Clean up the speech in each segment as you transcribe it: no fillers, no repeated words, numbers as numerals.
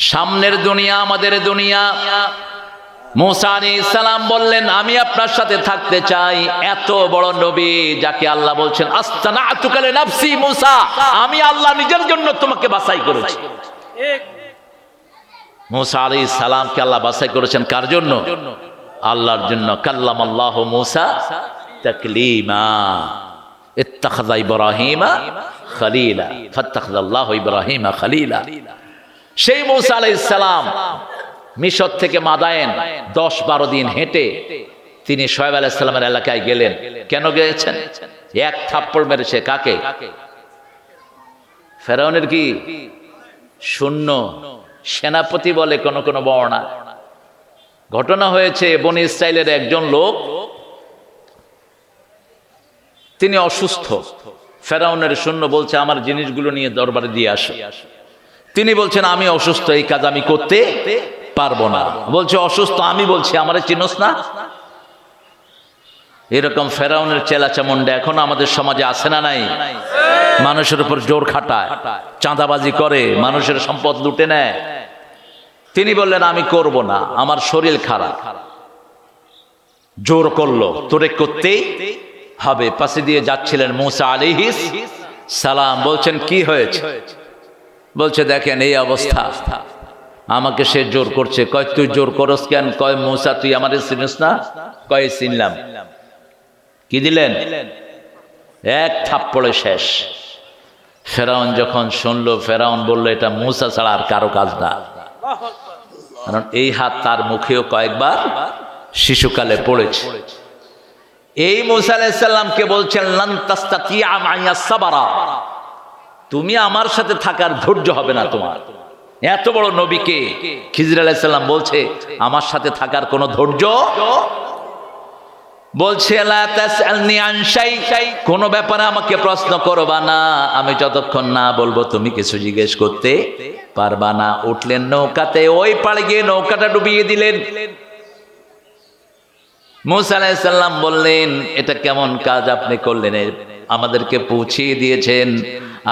সামনের দুনিয়া আমাদের দুনিয়া। মুসা আলাইহিস সালাম বললেন আমি আপনার সাথে থাকতে চাই। এত বড় নবী যাকে আল্লাহ বলছেন আস্তানাতুকা লিনাফসি, মুসা আমি আল্লাহ নিজের জন্য তোমাকে বাছাই করেছি। মুসা আলাইহিস সালামকে আল্লাহ বাছাই করেছেন কার জন্য? আল্লাহর জন্য। কাল্লামাল্লাহু মুসা তাকলিমা, ইত্তাখাযা ইব্রাহিমা খলিলা, ফাত্তাখাযাল্লাহু ইব্রাহিমা খলিলা। সেই মুসা আলাইহিস সালাম মিশর থেকে মাদায়েন 10-12 দিন হেঁটে তিনি শুআয়ব আলাইহিস সালামের এলাকায় গেলেন। কেন গিয়েছেন? এক থাপ্পড় মেরেছে কাকে? ফেরাউনের কি শূন্য সেনাপতি বলে কোন কোন বর্ণনা। ঘটনা হয়েছে বনি ইসরাইলের একজন লোক, তিনি অসুস্থ। ফেরাউনের সৈন্য বলছে আমার জিনিসগুলো নিয়ে দরবারে দিয়ে আসো। তিনি বলছেন আমি অসুস্থ, এই কাজ আমি করতে পারবো না। বলছে অসুস্থ, আমি বলছি আমারে চিনোস না? এরকম ফেরাউনের চেলাচামুন্ডা এখন আমাদের সমাজে আছে না নাই? মানুষের উপর জোর খাটায়, চাঁদাবাজি করে, মানুষের সম্পদ লুটে নেয়। তিনি বললেন আমি করব না, আমার শরীর খারাপ। জোর করলো, তোরে করতেই হবে। পাশে দিয়ে যাচ্ছিলেন মুসা আলাইহিস সালাম, বলছেন কি হয়েছে? বলছে দেখেন এই অবস্থা, আমাকে সে জোর করছে। কয় তুই জোর করস কেন? কয় মুসা তুই আমারে চিনিস না? কয় চিনলাম। কি দিলেন? এক থাপ্পড়ে শেষ। ফেরাউন যখন শুনলো, ফেরাউন বলল এটা মুসা ছাড়া আর কারো কাজ না। কারণ এই হাত তার মুখেও কয়েকবার শিশুকালে পড়েছে। এই মুসা আলাইহিস সালামকে বলছেন লান তাস্তাতিয়া মাইয়া সাবরা, তুমি আমার সাথে থাকার ধৈর্য হবে না তোমার। এত বড় নবীকে খিজির আলাইহিস সালাম বলছে আমার সাথে থাকার কোনো ধৈর্য। বলছে লা তাসআলনি আন শাই, কোন ব্যাপারে আমাকে প্রশ্ন করবা না, আমি যতক্ষণ না বলবো তুমি কিছু জিজ্ঞেস করতে পারবা না। উঠলেন নৌকাতে, ওই পাড়ে গিয়ে নৌকাটা ডুবিয়ে দিলেন। মুসা আলাইহিস সালাম বললেন এটা কেমন কাজ আপনি করলেন? আমাদেরকে পৌঁছিয়ে দিয়েছেন,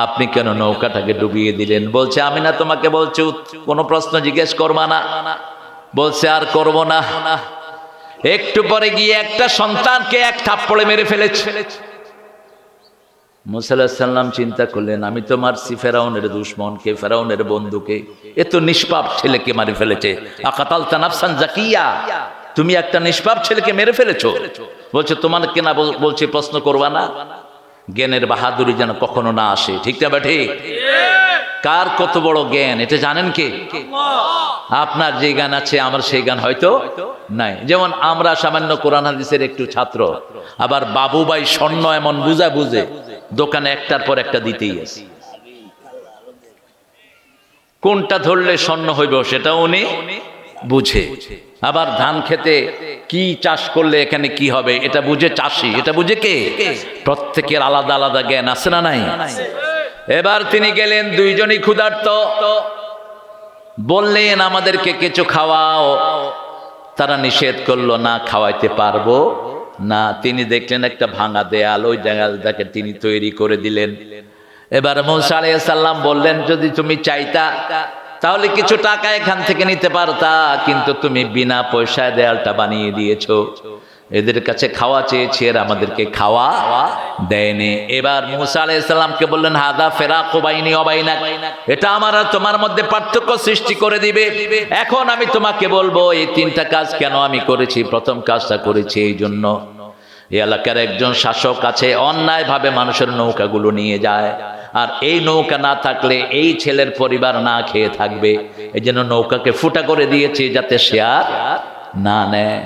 আপনি কেন নৌকাটাকে ডুবিয়ে দিলেন? বলছে আমি না তোমাকে বলছি কোনো প্রশ্ন জিজ্ঞেস করবা না। বলছে আর করব না। একটু পরে গিয়ে একটা সন্তানকে এক থাপ্পড়ে মেরে ফেলেছে। মুসা আলাইহিস সালাম চিন্তা করলেন আমি তো মারছি ফেরাউনের দুশমনকে, ফেরাউনের বন্ধুকে, এ তো নিষ্পাপ ছেলেকে মারি ফেলেছে। আকাতালতা নাফসান জাকিয়া, তুমি একটা নিষ্পাপ ছেলেকে মেরে ফেলেছো। বলছে তোমাকে না বলছি প্রশ্ন করবা না। জ্ঞানের বাহাদুরি যেন কখনো না আসে, ঠিক না বা ঠিক? কার কত বড় জ্ঞান এটা জানেন কে? আপনার যে জ্ঞান আছে আমার সেই জ্ঞান হয়তো নাই। যেমন আমরা সামান্য কোরআন হাদিসের একটু ছাত্র, আবার বাবুবাই স্বর্ণ এমন বুঝা বুঝে দোকানে একটার পর একটা দিতেই আছে। কোনটা ধরলে স্বর্ণ হইব সেটা উনি বুঝে। আবার ধান খেতে কি চাষ করলে এখানে কি হবে এটা বুঝে চাষি, এটা বুঝে কে? প্রত্যেকের আলাদা আলাদা জ্ঞান আছে না নাই? এবার তিনি গেলেন, দুইজনই ক্ষুধার্ত, বললেন আমাদেরকে কিছু খাওয়াও। তারা নিষেধ করলো না, খাওয়াইতে পারবো না। তিনি দেখলেন একটা ভাঙা দেয়াল, ওই দেয়ালটাকে তিনি তৈরি করে দিলেন। এবার মুসা আলাইহিস সালাম বললেন যদি তুমি চাইতা তাহলে কিছু টাকা এখান থেকে নিতে পারতা, কিন্তু তুমি বিনা পয়সায় দেয়ালটা বানিয়ে দিয়েছো। এদের কাছে খাওয়া চেয়েছি, আর আমাদেরকে খাওয়া দেয়নি। এবার মুসা আলাইহিস সালামকে বললেন হাদা ফিরাকু বাইনি ওয়া বাইনাক, এটা আমার আর তোমার মধ্যে পার্থক্য সৃষ্টি করে দিবে। এখন আমি তোমাকে বলবো এই তিনটা কাজ কেন আমি করেছি। প্রথম কাজটা করেছি এই জন্য, এই এলাকার একজন শাসক আছে অন্যায়ভাবে মানুষের নৌকাগুলো নিয়ে যায়, আর এই নৌকা না থাকলে এই ছেলের পরিবার না খেয়ে থাকবে। এই জন্য নৌকাকে ফুটা করে দিয়েছি যাতে সে আর না নেয়,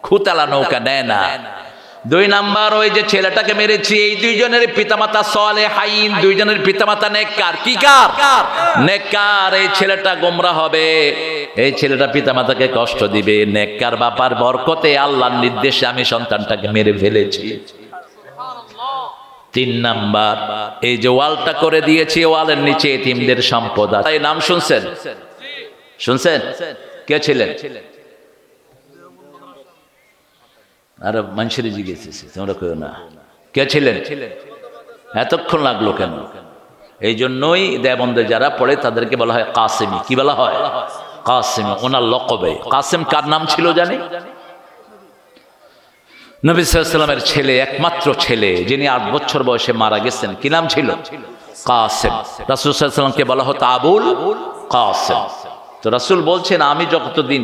খুতালা নৌকা নেয় না। দুই নাম্বার, ওই যে ছেলেটাকে মেরেছি এই দুইজনের পিতামাতা সালেহাইন, দুইজনের পিতামাতা নেককার। কি কার? নেককার। এই ছেলেটা গোমরা হবে, এই ছেলেটা পিতামাতাকে কষ্ট দিবে। নেককার বাপার বরকতে আল্লাহর নির্দেশে আমি সন্তানটাকে মেরে ফেলেছি। তিন নাম্বার, এই যে ওয়ালটা করে দিয়েছি, ওয়ালের নিচে এতিমদের সম্পদ আছে। এই নাম শুনছেন? শুনছেন? কে ছিলেন? আরে মানুষের জিজ্ঞেস তোমরা কেউ না, কে ছিলেন? এতক্ষণ লাগলো কেন? এই জন্যই দেবন্দে যারা পড়ে তাদেরকে বলা হয় কাসেমি। কি বলা হয়? কাসিম, ওনার লকবে। কাসিম কার নাম ছিল জানি? নবী সাল্লাল্লাহু আলাইহি ওয়াসাল্লামের ছেলে, একমাত্র ছেলে, যিনি 8 বছর বয়সে মারা গেছেন। কি নাম ছিল? কাসিম। রাসূল সাল্লাল্লাহু আলাইহি ওয়াসাল্লামকে বলা হতো আবুল কাসিম। তো রাসূল বলছেন, আমি যতদিন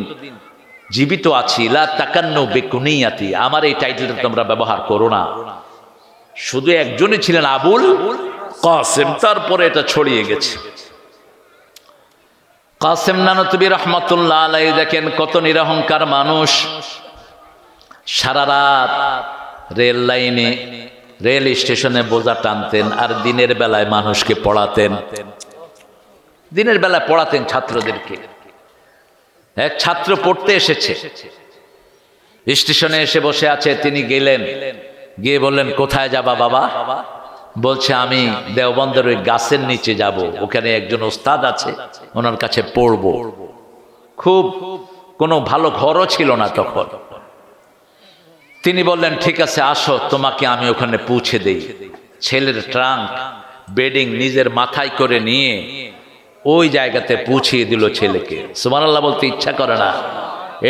জীবিত আছি, লা তাকান্নু বিকুনিয়াতি, আমার এই টাইটেলটা তোমরা ব্যবহার করো না। শুধু একজনই ছিলেন আবুল কাসিম, তারপরে এটা ছড়িয়ে গেছে। কাসিম নানতুবি রহমাতুল্লাহ আলাইহি দেখেন কত নিরহংকার মানুষ। সারা রাত রেল লাইনে, রেল স্টেশনে বোঝা টানতেন, আর দিনের বেলায় মানুষকে পড়াতেন। দিনের বেলায় পড়াতেন ছাত্রদেরকে। এক ছাত্র পড়তে এসেছে, স্টেশনে এসে বসে আছে, তিনি গেলেন, গিয়ে বললেন, কোথায় যাবা বাবা? বলছে, আমি দেওবন্দের ওই গাছের নিচে যাব, ওখানে একজন ওস্তাদ আছে, ওনার কাছে পড়ব। খুব কোনো ভালো ঘরও ছিল না তখন। তিনি বললেন, ঠিক আছে আসো, তোমাকে আমি ওখানে পৌঁছে দেই। ছেলের ট্রাঙ্ক, বেডিং নিজের মাথায় করে নিয়ে ওই জায়গাতে পৌঁছিয়ে দিল ছেলেকে। সুবহানাল্লাহ বলতে ইচ্ছা করে না।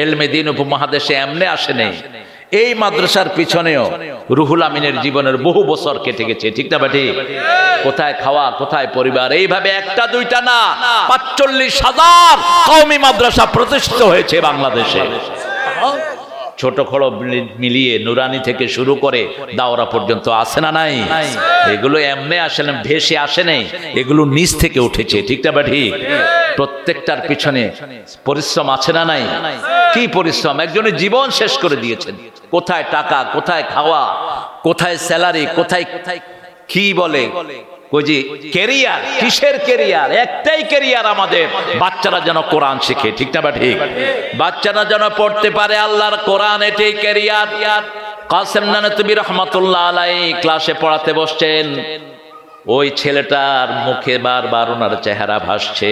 এলমে দ্বীন উপমহাদেশে এমনি আসে নেই। এই মাদ্রাসার পিছনেও রুহুল আমিনের জীবনের বহু বছর কেটে গেছে, ঠিক না বেটি? কোথায় খাওয়া, কোথায় পরিবার, এইভাবে একটা দুইটা না, ৪৫,০০০ কওমি মাদ্রাসা প্রতিষ্ঠিত হয়েছে বাংলাদেশে। ছোট খড় মিলিয়ে নুরানি থেকে শুরু করে দাওরা পর্যন্ত আসে না নাই? এগুলো এমনি আসে না, ভেসে আসে নাই, এগুলো নিচ থেকে উঠেছে, ঠিক না বেটি? প্রত্যেকটার পিছনে পরিশ্রম আছে না নাই? কি পরিশ্রম! একজনের জীবন শেষ করে দিয়েছেন। কোথায় টাকা, কোথায় খাওয়া, কোথায় স্যালারি, কোথায় কি বলে ওই যে ক্যারিয়ার। কিসের ক্যারিয়ার? একটাই ক্যারিয়ার আমাদের, বাচ্চারা যেন কোরআন শিখে, ঠিক না বা ঠিক? বাচ্চারা যেন পড়তে পারে আল্লাহর কোরআন, এটাই ক্যারিয়ার। কাসিম নানতুবি রহমাতুল্লাহ আলাইহি ক্লাসে পড়াতে বসছেন। ওই ছেলেটার মুখে বারবার ওনার চেহারা ভাসছে।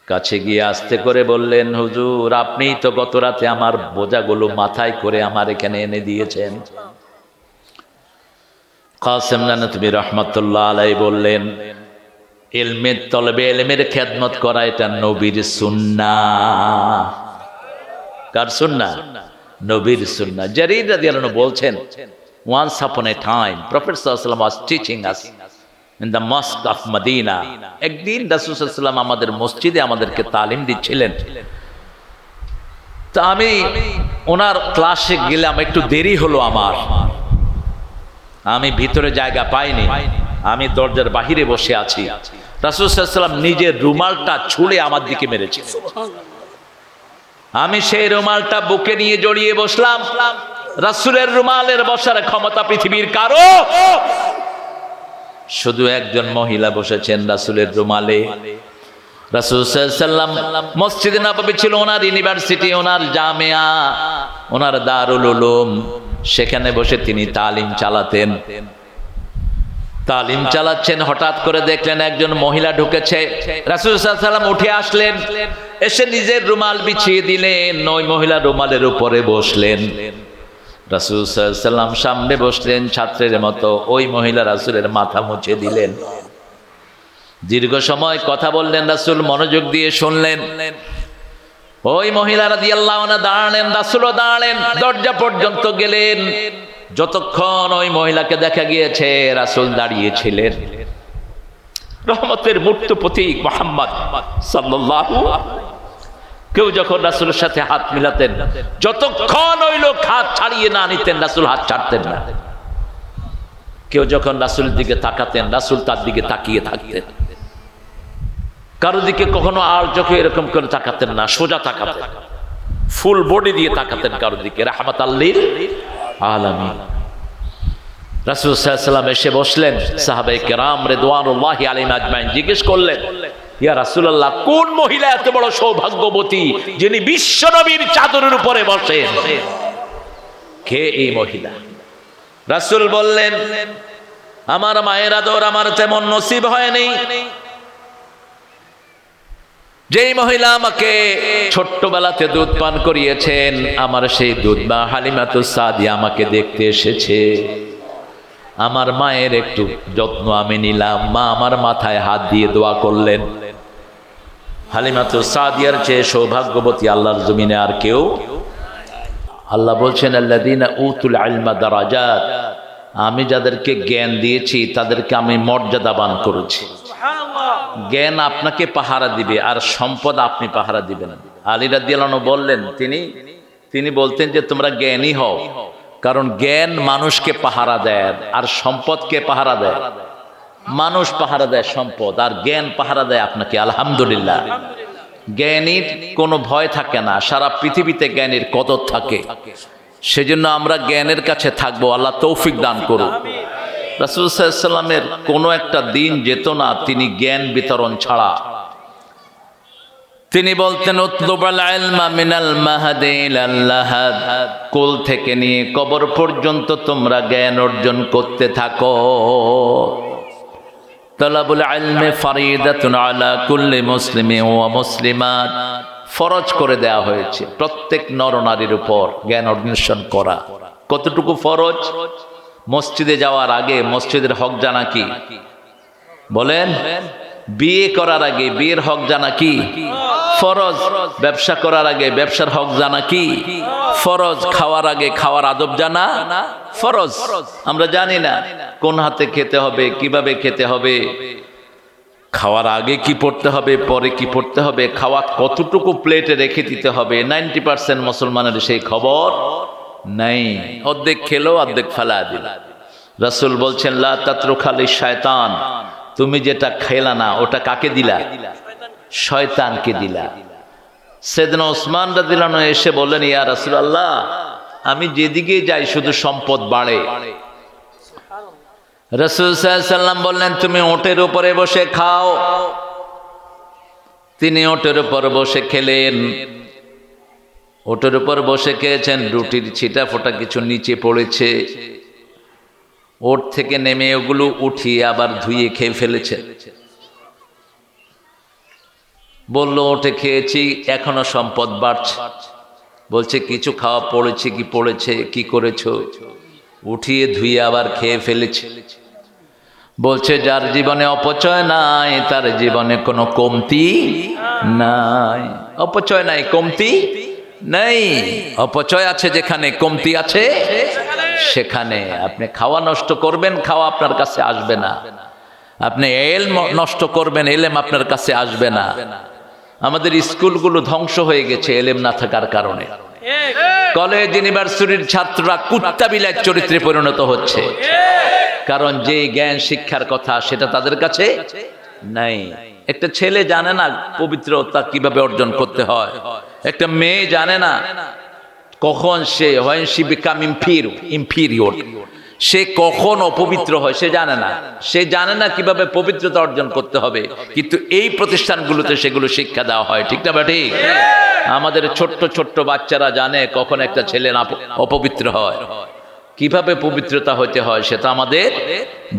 কাছে গিয়ে আস্তে করে বললেন, হুজুর, আপনি তো গত রাতে আমার বোঝাগুলো মাথায় করে আমার এখানে এনে দিয়েছেন। কাসিম নানতুবি রহমাতুল্লাহ আলাইহি বললেন, ইলমের তলবে ইলমের খেদমত করা এটা নবীর সুন্নাহ। কার সুন্নাহ? নবীর সুন্নাহ। জারীর রাদিয়াল্লাহু আনহু বলছেন, once upon a time Prophet sallallahu alaihi wasallam was teaching us in the mosque of Medina. একদিন রাসূল সাল্লাল্লাহু আলাইহি ওয়াসাল্লাম আমাদের মসজিদে আমাদেরকে তালিম দিচ্ছিলেন। তো আমি ওনার ক্লাসে গেলাম, একটু দেরি হলো আমার, আমি ভিতরে জায়গা পাইনি, আমি দরজার বাহিরে বসে আছি। রাসূল সাল্লাল্লাহু আলাইহি ওয়াসাল্লাম নিজের রুমালটা ছুঁড়ে আমার দিকে মেরেছে। আমি সেই রুমালটা বুকে নিয়ে জড়িয়ে বসলাম। রাসূলের রুমালের বসার ক্ষমতা পৃথিবীর কারো? শুধু একজন মহিলা বসেছেন রাসূলের রুমালে। রাসূল সাল্লাল্লাহু আলাইহি ওয়াসাল্লাম মসজিদে নববী ছিল ওনার ইউনিভার্সিটি, ওনার জামিয়া, ওনার দারুল উলুম। সেখানে বসে তিনি তালিম চালাতেন। তালিম চালাচ্ছেন, হঠাৎ করে দেখলেন একজন মহিলা ঢুকেছে। রাসূল সাল্লাল্লাহু আলাইহি ওয়াসাল্লাম উঠে আসলেন, এসে নিজের রুমাল বিছিয়ে দিলেন, ওই মহিলা রুমালের উপরে বসলেন। রাসূল সাল্লাল্লাহু আলাইহি ওয়াসাল্লাম সামনে বসলেন ছাত্রের মতো, ওই মহিলা রাসূলের মাথা মুছে দিলেন। দীর্ঘ সময় কথা বললেন, রাসূল মনোযোগ দিয়ে শুনলেন। ওই মহিলা রাদিয়াল্লাহু আনহা দাঁড়ালেন, রাসূলও দাঁড়ালেন, দরজা পর্যন্ত গেলেন। যতক্ষণ ওই মহিলাকে দেখা গিয়েছে, রাসূল দাঁড়িয়েছিলেন। রহমতের মূর্ত প্রতীক মুহাম্মদ সাল্লাল্লাহু। কেউ যখন রাসূলের সাথে হাত মিলাতেন, যতক্ষণ ওই লোক হাত ছাড়িয়ে না নিতেন, রাসূল হাত ছাড়তেন না। কেউ যখন রাসূলের দিকে তাকাতেন, রাসূল তার দিকে তাকিয়ে থাকতেন। কারো দিকে কখনো আর চোখে এরকম করে তাকাতেন না, সোজা তাকাতেন, ফুল বডি দিয়ে তাকাতেন কারো দিকে। রাহমাতাল লিল আলামিন। রাসূল সাল্লাল্লাহু আলাইহি ওয়াসাল্লাম এসে বসলেন। সাহাবায়ে কেরাম রিদওয়ানুল্লাহি আলাইহিম আজমাইন জিজ্ঞেস করলেন, ইয়া রাসূলুল্লাহ, কোন মহিলা এত বড় সৌভাগ্যবতী যিনি বিশ্ব নবীর চাদরের উপরে বসেন? কে এই মহিলা? রাসূল বললেন, আমার মায়ের আদর আমার তেমন নসিব হয়নি। যেই মহিলা আমাকে ছোট্টবেলাতে দুধ পান করিয়েছেন, আমার সেই দুধ মা হালিমাতুস সাদিয়া আমাকে দেখতে এসেছে। আমার মায়ের একটু যত্ন আমি নিলাম। মা আমার মাথায় হাত দিয়ে দোয়া করলেন, হালিমাতু সাদিয়ার চেয়ে সৌভাগ্যবতী আল্লাহর জমিনে আর কেউ। আল্লাহ বলছেন আল্লাযীনা উতুল ইলমা দারাজাত, আমি যাদেরকে জ্ঞান দিয়েছি তাদেরকে আমি মর্যাদাবান করেছি। জ্ঞান আপনাকে পাহারা দিবে আর সম্পদ আপনি পাহারা দিবেন। আলী রাদিয়াল্লাহু আনহু বললেন, তিনি বলতেন যে তোমরা জ্ঞানী হও, কারণ জ্ঞান মানুষকে পাহারা দেয় আর সম্পদকে পাহারা দেয়। মানুষ পাহারা দেয় সম্পদ, আর জ্ঞান পাহারা দেয় আপনাকে। আলহামদুলিল্লাহ, জ্ঞানীর কোনো ভয় থাকে না, সারা পৃথিবীতে জ্ঞানীর কদর থাকে। সেজন্য আমরা জ্ঞানের কাছে থাকবো। আল্লাহ তৌফিক দান করুন। রাসূল সাল্লাল্লাহু আলাইহি ওয়াসাল্লামের কোনো একটা দিন যেত না তিনি জ্ঞান বিতরণ ছাড়া। তিনি বলতেন উতলুবুল ইলমা মিনাল মাহদি ইলাল লাহাদ, কোল থেকে নিয়ে কবর পর্যন্ত তোমরা জ্ঞান অর্জন করতে থাকো। তালাবুল ইলমি ফরিদাতুন আলা কুল্লি মুসলিমিন ওয়া মুসলিমাত, ফরজ করে দেয়া হয়েছে প্রত্যেক নরনারীর উপর জ্ঞান অন্বেষণ করা। কতটুকু ফরজ? মসজিদে যাওয়ার আগে মসজিদের হক জানা কি? বলেন। বিয়ে করার আগে বিয়ের হক জানা কি? ফরজ। ব্যবসা করার আগে ব্যবসার হক জানা কি? ফরজ। খাওয়ার আগে খাওয়ার আদব জানা ফরজ। আমরা জানি না কোন হাতে খেতে হবে, কিভাবে খেতে হবে, খাওয়ার আগে কি পড়তে হবে, পরে কি পড়তে হবে, খাওয়া কতটুকু প্লেটে রেখে দিতে হবে। 90% মুসলমানের সেই খবর নাই। অর্ধেক খেলো, অর্ধেক ফেলা দিল। রাসূল বলছেন লা তাতরুকা লিশ-শায়তান, তুমি যেটা খেলা না ওটা কাকে দিলা? শয়তানকে দিলা। সাইয়েদনা ওসমান রাদিয়াল্লাহু আনহু এসে বললেন, ইয়া রাসূলুল্লাহ, আমি যেদিকে যাই শুধু সম্পদ বাড়ে। রাসূল সাল্লাল্লাহু আলাইহি ওয়াসাল্লাম বললেন, তুমি ওটের উপরে বসে খাও। তিনি ওটের উপর বসে খেলেন। ওটের উপর বসে খেয়েছেন, রুটির ছিটা ফোটা কিছু নিচে পড়েছে। ওট থেকে নেমে ওগুলো উঠিয়ে আবার ধুয়ে খেয়ে ফেলেছে। বলল, ওটে খেয়েছি, এখনো সম্পদ বাড়ছে। বলছে, কিছু খাওয়া পড়েছে কি পড়েছে, কি করেছো? উঠিয়ে ধুয়ে আবার খেয়ে ফেলেছে। বলছে, যার জীবনে অপচয় নাই তার জীবনে কোনো কমতি নাই। অপচয় নাই, কমতি নাই। অপচয় আছে যেখানে, কমতি আছে সেখানে। আপনি খাওয়া নষ্ট করবেন, খাওয়া আপনার কাছে আসবে না। আপনি ইলম নষ্ট করবেন, ইলম আপনার কাছে আসবে না। আমাদের স্কুলগুলো ধ্বংস হয়ে গেছে ইলম না থাকার কারণে। কলেজ ইউনিভার্সিটির ছাত্ররা কুত্তা বিলাইয়ের চরিত্রে পরিণত হচ্ছে, কারণ যে জ্ঞান শিক্ষার কথা সেটা তাদের কাছে নাই। একটা ছেলে জানে না পবিত্রতা কিভাবে অর্জন করতে হয়। একটা মেয়ে জানে না কখন সে হয়, সে বিকাম ইনফিরিয়র, সে কখন অপবিত্র হয় সে জানে না। সে জানে না কিভাবে পবিত্রতা অর্জন করতে হবে, কিন্তু এই প্রতিষ্ঠানগুলোতে সেগুলো শিক্ষা দেওয়া হয়। ঠিক না ঠিক? আমাদের ছোট্ট ছোট্ট বাচ্চারা জানে কখন একটা ছেলে অপবিত্র হয়, কিভাবে পবিত্রতা হতে হয় সেটা আমাদের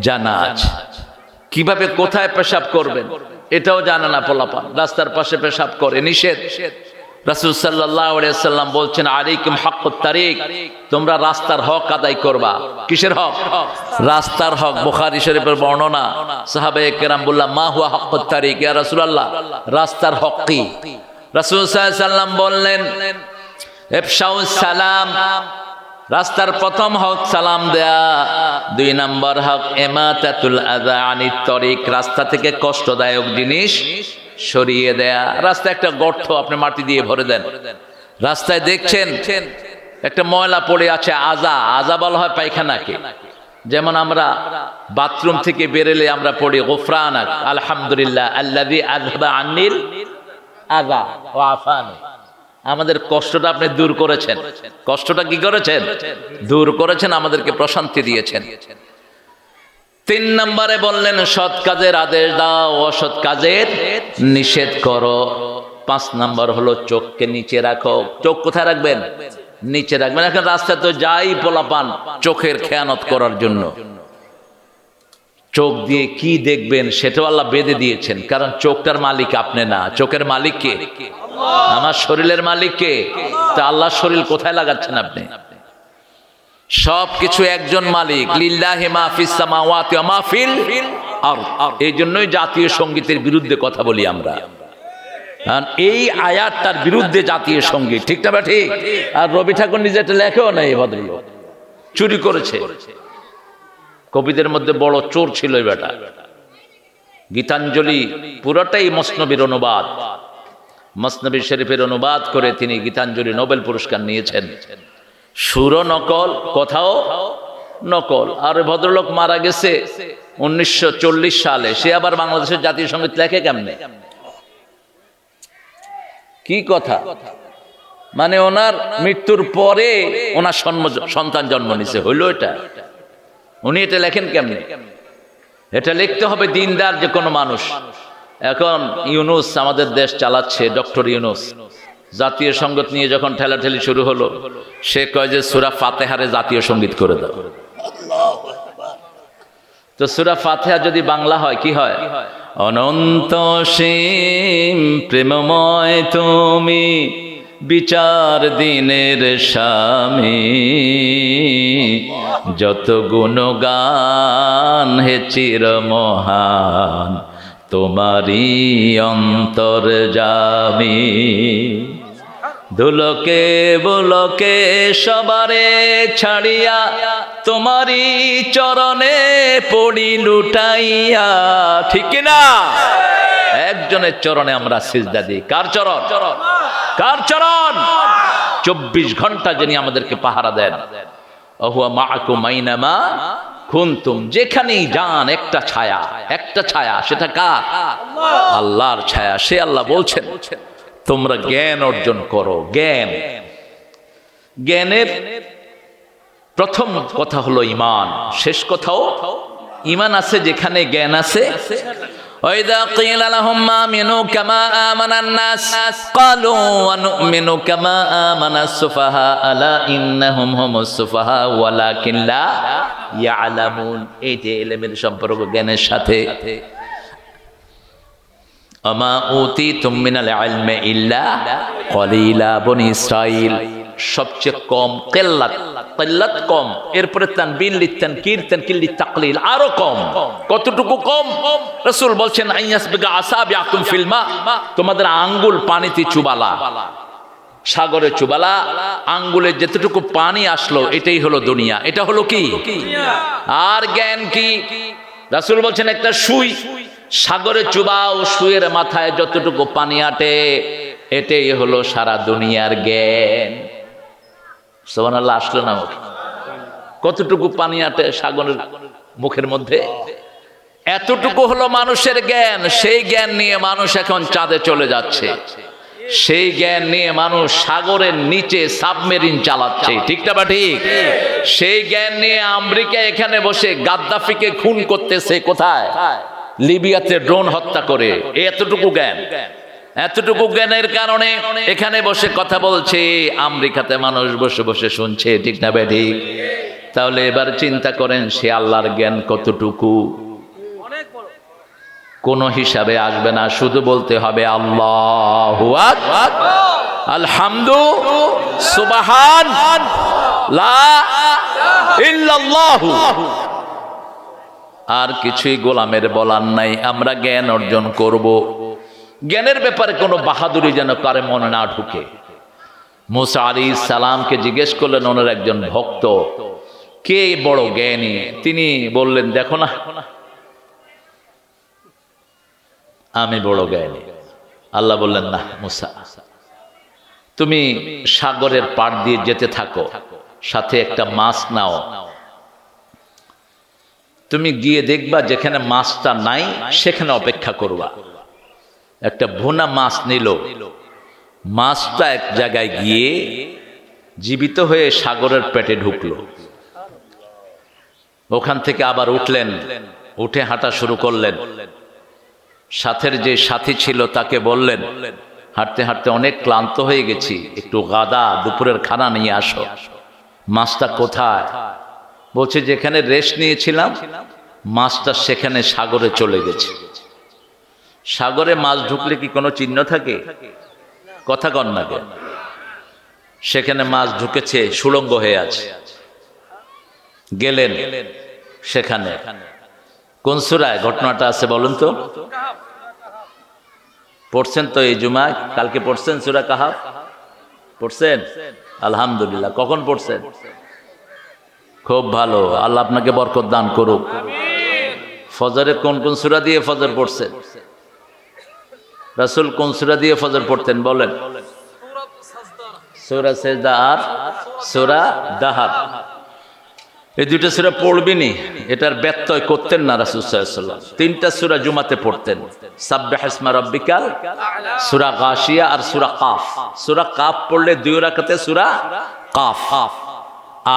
জানা আছে। কিভাবে কোথায় পেশাব করবেন এটাও জানে না পোলাপান। রাস্তার পাশে পেশাব করে, নিষেধ। রাসূল সাল্লাল্লাহু আলাইহি ওয়াসাল্লাম বলছেন, আলাইকুম হাক্কুত তারিক, তোমরা রাস্তার হক আদায় করবা। কিসের হক? রাস্তার হক। বুখারী শরীফের বর্ণনা। সাহাবায়ে কেরাম বললেন, মা হুয়া হাক্কুত তারিক ইয়া রাসূলুল্লাহ, রাস্তার হক কি? রাসূল সাল্লাল্লাহু আলাইহি ওয়াসাল্লাম বললেন, ইফশাউস সালাম, রাস্তার প্রথম হক সালাম দেয়া। 2 নম্বর হক ইমাতাতুল আযা আনিত তরিক, রাস্তা থেকে কষ্টদায়ক জিনিস সরিয়ে দেয়া। রাস্তায় একটা গর্ত আপনি মাটি দিয়ে ভরে দেন, রাস্তায় দেখছেন একটা ময়লা পড়ে আছে, আজা বলা হয় পায়খানাকে। যেমন আমরা বাথরুম থেকে বেরোলে আমরা পড়ি গুফরানাক আলহামদুলিল্লাহ আল্লাযী আযহাবা আন্নিল আযা ওয়া আফানি, আমাদের কষ্টটা আপনি দূর করেছেন। কষ্টটা কি করেছেন? দূর করেছেন, আমাদেরকে প্রশান্তি দিয়েছেন। 3 নম্বরে বললেন, সৎ কাজের আদেশ দাও, অসৎ কাজের নিষেধ করো। 5 নম্বর হলো চোখকে নিচে রাখো। চোখ কোথায় রাখবেন? নিচে রাখবেন। এখন রাস্তায় তো যাই পোলাপান চোখের খেয়ানত করার জন্য। চোখ দিয়ে কি দেখবেন সেটাও আল্লাহ বেঁধে দিয়েছেন, কারণ চোখটার মালিক আপনি না। চোখের মালিক কে? আমার শরীরের মালিক কে? তা আল্লাহর শরীর কোথায় লাগাচ্ছেন আপনি? সবকিছু একজন মালিক, লিল্লাহি মা ফিস সামাওয়াতি ওয়া মা ফিল আরদ। এই জন্যই জাতীয় সংগীতের বিরুদ্ধে কথা বলি আমরা। আর এই আয়াতটার বিরুদ্ধে জাতীয় সঙ্গীত, ঠিক না ঠিক? আর রবি ঠাকুর নিজে এটা লেখেও না, এই ভদ্রলোক চুরি করেছে। কবিদের মধ্যে বড় চোর ছিল এই বেটা। গীতাঞ্জলি পুরোটাই মসনবীর অনুবাদ, মসনবী শরীফের অনুবাদ করে তিনি গীতাঞ্জলি নোবেল পুরস্কার নিয়েছেন। সুরও নকল, কথাও নকল। আর ভদ্রলোক মারা গেছে 1940 সালে, সে আবার বাংলাদেশের জাতীয় সঙ্গীত লেখে কেমনে? কি কথা? মানে ওনার মৃত্যুর পরে ওনার সন্তান জন্ম নিছে, হইল এটা? উনি এটা লেখেন কেমনে? এটা লিখতে হবে দিনদার যে কোনো মানুষ। এখন ইউনুস আমাদের দেশ চালাচ্ছে, ডক্টর ইউনুস। জাতীয় সঙ্গীত নিয়ে যখন ঠেলাঠেলি শুরু হলো, সে কয় যে সূরা ফাতিহারে জাতীয় সঙ্গীত করে দাও। তো সূরা ফাতিহা যদি বাংলা হয়, কি হয়? অনন্ত সীম প্রেমময় তুমি, বিচার দিনের স্বামী, যত গুণগান হে চির মহান, তোমারই অন্তর্যামী। দুলকে বুলকে সবারে ছাড়িয়া, তোমারই চরণে পড়ি লুটাইয়া। ঠিক না? একজনের চরণে আমরা সিজদা দিই। কার চরণ? কার চরণ? 24 ঘন্টা যিনি আমাদেরকে পাহারা দেন। আহুয়া মাআকুম আইনামা কুনতুম, যেখানেই যান একটা ছায়া, একটা ছায়া। সেটা কার? আল্লাহর ছায়া। সে আল্লাহ বলছেন তোমরা জ্ঞান অর্জন করো। জ্ঞান, জ্ঞানের প্রথম কথা হলো ঈমান, শেষ কথাও ঈমান আছে যেখানে জ্ঞান আছে। وَإِذَا قِيلَ لَهُمْ آمِنُوا كَمَا آمَنَ النَّاسُ قَالُوا وَنُؤْمِنُ كَمَا آمَنَ السُّفَهَاءُ أَلَا إِنَّهُمْ هُمُ السُّفَهَاءُ وَلَكِنْ لَا يَعْلَمُونَ। এই যে ইলমের সম্পর্ক জ্ঞানের সাথে। وَمَا أُوتِيتُم مِّنَ الْعِلْمِ إِلَّا قَلِيلًا। বনি ইসরাইল সবচেয়ে কম, কিল্লাত, কিল্লাত কম, এরপরে তানবিন লিতানকির, তানকির লিতাকলিল, আরো কম। কতটুকু কম? রাসূল বলছেন আইয়াসবিগা আসাবিআকুম ফিল মা, তোমাদের আঙ্গুল পানিতে চুবালা, সাগরে চুবালা, আঙ্গুলের যেতটুকু পানি আসলো এটাই হলো দুনিয়া। এটা হলো কি? আর জ্ঞান কি? রাসূল বলছেন একটা সুই সাগরে চুবাও, সুয়ের মাথায় যতটুকু পানি আটে এটাই হলো সারা দুনিয়ার জ্ঞান। সুবহানাল্লাহ, আসলো না? কতটুকু পানি আটে সাগরের মুখের মধ্যে? এতটুকু হলো মানুষের জ্ঞান। সেই জ্ঞান নিয়ে মানুষ এখন চাঁদে চলে যাচ্ছে। সেই জ্ঞান নিয়ে মানুষ সাগরের নিচে সাবমেরিন চালাচ্ছে। ঠিক না বা ঠিক? সেই জ্ঞান নিয়ে আমেরিকা এখানে বসে গাদ্দাফিকে খুন করতেছে। কোথায়? লিবিয়াতে ড্রোন হত্যা করে। এতটুকু জ্ঞান। এতটুকু জ্ঞানের কারণে এখানে বসে কথা বলছে, আমেরিকাতে মানুষ বসে বসে শুনছে। ঠিক না বেঠি? তাহলে এবার চিন্তা করেন সে আল্লাহর জ্ঞান কতটুকু। কোন হিসাবে আসবে না, শুধু বলতে হবে আল্লাহু আকবার, আলহামদু, সুবহান, লা ইল্লাল্লাহু। আর কিছুই গোলামের বলার নাই। আমরা জ্ঞান অর্জন করব। জ্ঞানের ব্যাপারে কোনো বাহাদুরি যেন কারে মনে না ঢুকে। মুসা আলাইহিস সালামকে জিজ্ঞেস করলেন ওনার একজন ভক্ত, কে বড় জ্ঞানী? তিনি বললেন, দেখো না, আমি বড় জ্ঞানী। আল্লাহ বললেন, না মুসা, তুমি সাগরের পাড় দিয়ে যেতে থাকো, সাথে একটা মাছ নাও, তুমি গিয়ে দেখবা যেখানে মাছটা নাই সেখানে অপেক্ষা করবা। একটা ভুনা মাছ নিল, মাছটা এক জায়গায় গিয়ে জীবিত হয়ে সাগরের পেটে ঢুকলো। ওখান থেকে আবার উঠলেন, উঠে হাঁটা শুরু করলেন। সাথের যে সাথী ছিল তাকে বললেন, হাঁটতে হাঁটতে অনেক ক্লান্ত হয়ে গেছি, একটু গাদা দুপুরের খানা নিয়ে আসো। মাছটা কোথায়? বলছে যেখানে রেস্ট নিয়েছিলাম মাছটা সেখানে সাগরে চলে গেছে। সাগরে মাছ ঢুকলে কি কোনো চিহ্ন থাকে? কথা কন না কেন? সেখানে মাছ ঢুকেছে, সুড়ঙ্গ হয়ে আছে। গেলেন সেখানে। কোন সূরায় ঘটনাটা আছে বলুন তো? পড়ছেন তো এই জুমায়? কালকে পড়ছেন সূরা কাহাফ? পড়ছেন? আলহামদুলিল্লাহ। কখন পড়ছেন? খুব ভালো, আল্লাহ আপনাকে বরকত দান করুক। ফজরে কোন কোন সূরা দিয়ে ফজর পড়ছেন? রাসূল কোন সূরা দিয়ে ফজর পড়তেন বলেন? সূরা সেজদা আর সূরা দাহার। এই দুটো সূরা পড়বেনই, এটার ব্যত্যয় করতেন না রাসূল সাল্লাল্লাহু আলাইহি ওয়াসাল্লাম। তিনটা সূরা জুমাতে পড়তেন, সাব্বিহ ইসমা রাব্বিকাল, সূরা গাশিয়া আর সূরা কাফ। সূরা কাফ পড়লে 2 রাকাতে সূরা কাফ,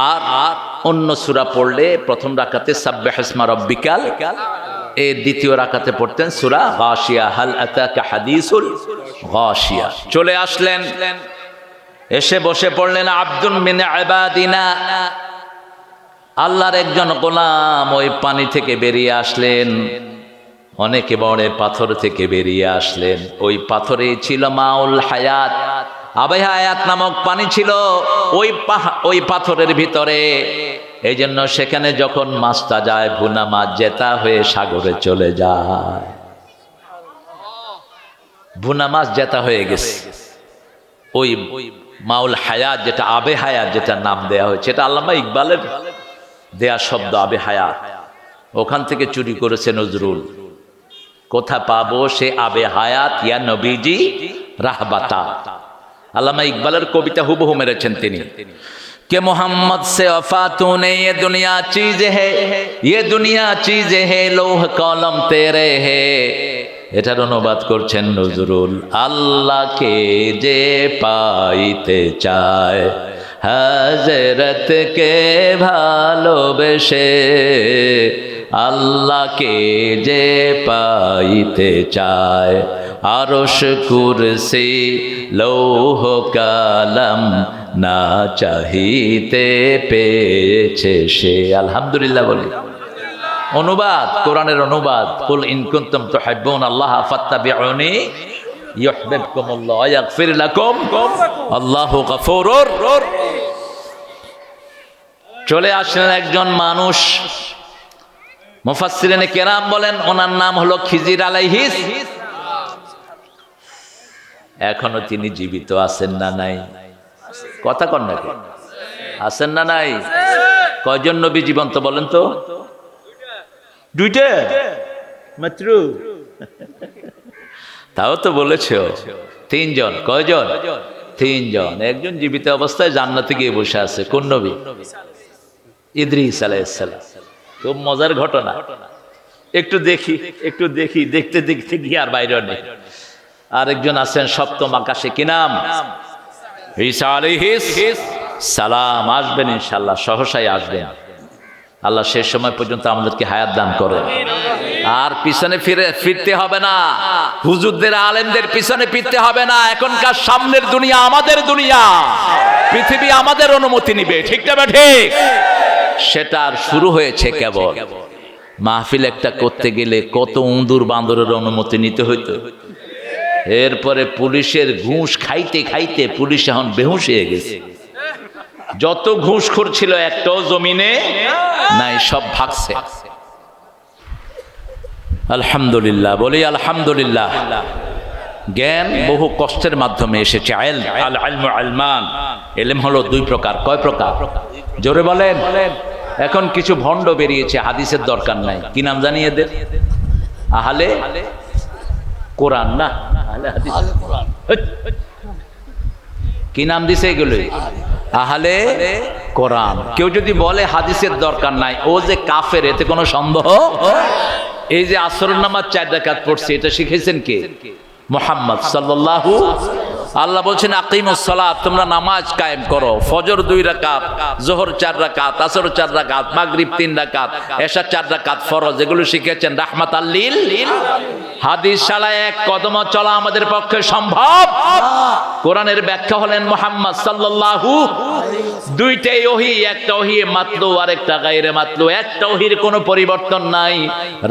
আর অন্য সূরা পড়লে প্রথম রাকাতে সাব্বিহ ইসমা রাব্বিকাল, এই দ্বিতীয় রাকাতে পড়তেন সূরা গাশিয়া, হাল আতাকা হাদিসুল গাশিয়া। চলে আসলেন, এসে বসে পড়লেন আব্দুন মিন ইবাদিনা, আল্লাহর একজন গোলাম ওই পানি থেকে বেরিয়ে আসলেন। অনেকে বড় পাথর থেকে বেরিয়ে আসলেন। ওই পাথরে ছিল মাউল হায়াত, আবে হায়াত নামক পানি ছিল ওই পাথরের ভিতরে। এই জন্য সেখানে যখন মাছটা যায়, ভুনা মাছ জেতা হয়ে সাগরে চলে যায়। ভুনা মাছ জেতা হয়ে গেছে। ওই মাউল হায়াত, যেটা আবে হায়াত, যেটা নাম দেয়া হয়েছে, এটা আল্লামা ইকবালের দেয়া শব্দ, আবে হায়াত। ওখান থেকে চুরি করেছে নজরুল। কোথা পাবো সে আবে হায়াত, ইয়া নবীজি রাহবাতা। আল্লামা ইকবালের কবিতা হুবহু মেরেছেন তিনি। कि मोहम्मद से वफा तूने, ये दुनिया चीज है, ये दुनिया चीज है, लोह कलम तेरे है। এটার অনুবাদ করছেন নজরুল। আল্লাহকে যে পাইতে চায়, হযরতকে ভালোবেসে, আল্লাহকে যে পাইতে চায়, আরশ কুরসি লৌহ কালাম না চাহিতে পেয়েছে সে। আলহামদুলিল্লাহ বলি। অনুবাদ, কোরআনের অনুবাদ, কুল ইন কুনতুম তুহিব্বুন আল্লাহ ফাত্তাবিউনি ইউহিব্বুকুমুল্লাহ ওয়া ইয়াগফির লাকুম আল্লাহু গফুরুর। চলে আসলেন একজন মানুষ, মুফাসসিরিনে কেরাম বলেন ওনার নাম হলো খিজির আলাইহিস। এখনো তিনি জীবিত আছেন না নাই? কথা কন না, আছেন না নাই? কয়জন নবী জীবন্ত বলেন তো? দুইটা মাত্র। তাও তো বলেছো 3 জন। কয়জন? 3 জন। একজন জীবিত অবস্থায় জান্নাতে গিয়ে বসে আছে। কোন নবী? ইদ্রিস আলাইহিস সালাম। খুব মজার ঘটনা। একটু দেখি দেখতে দেখতে গিয়ে আর বাইরে নেই। আরেকজন আছেন সপ্তম আকাশে, কি নাম? ঈসা আলাইহিস সালাম। আসবেন ইনশাআল্লাহ, সহসাই আসবেন। আল্লাহ শেষ সময় পর্যন্ত আমাদেরকে হায়াত দান করেন। আর পিছনে ফিরতে হবে না, হুজুরদের আলেমদের পিছনে ফিরতে হবে না। এখনকার সামনের দুনিয়া আমাদের দুনিয়া, পৃথিবী আমাদের অনুমতি নিবে, ঠিক না ঠিক? সেটা আর শুরু হয়েছে কেবল। মাহফিল একটা করতে গেলে কত উন্দুর বান্দরের অনুমতি নিতে হইতো। এরপরে পুলিশের ঘুষ খাইতে খাইতে পুলিশ এখন বেহুশ হয়ে গেছে। যত ঘুষখোর ছিল একটাও জমিনে নাই, সব ভাগছে। আলহামদুলিল্লাহ বলি, আলহামদুলিল্লাহ। জ্ঞান বহু কষ্টের মাধ্যমে এসেছে। আল ইলমু ইলমান, ইলম হলো 2 প্রকার। কয় প্রকার? জোরে বলেন। এখন কিছু ভণ্ড বেরিয়েছে, হাদিসের দরকার নাই। কি নাম জানি এদের? আহলে কোরআন না, আহলে হাদিস। কি নাম দিছে এগুলো? আহলে কোরআন। কেউ যদি বলে হাদিসের দরকার নাই, ও যে কাফের, এতে কোনো সন্দেহ। এই যে আসরের নামাজ 4 রাকাত পড়ছে, এটা শিখেছেন কে? মুহাম্মদ সাল্লাল্লাহু। আল্লাহ বলছেন আকিমুস সালাত, তোমরা নামাজ কায়েম করো। ফজর 2 রাকাত, যোহর 4 রাকাত, আসর 4 রাকাত, মাগরিব 3 রাকাত, এশা 4 রাকাত ফরজ। এগুলো শিখেছেন রাহমাতাল লিল। হাদিস শালায় 1 কদম চলা আমাদের পক্ষে সম্ভব। কোরআনের ব্যাখ্যা হলেন মুহাম্মদ সাল্লাল্লাহু। 2টাই ওহী, একটা ওহী মাতলু আর একটা গায়রে মাতলু। একটা ওহীর কোনো পরিবর্তন নাই,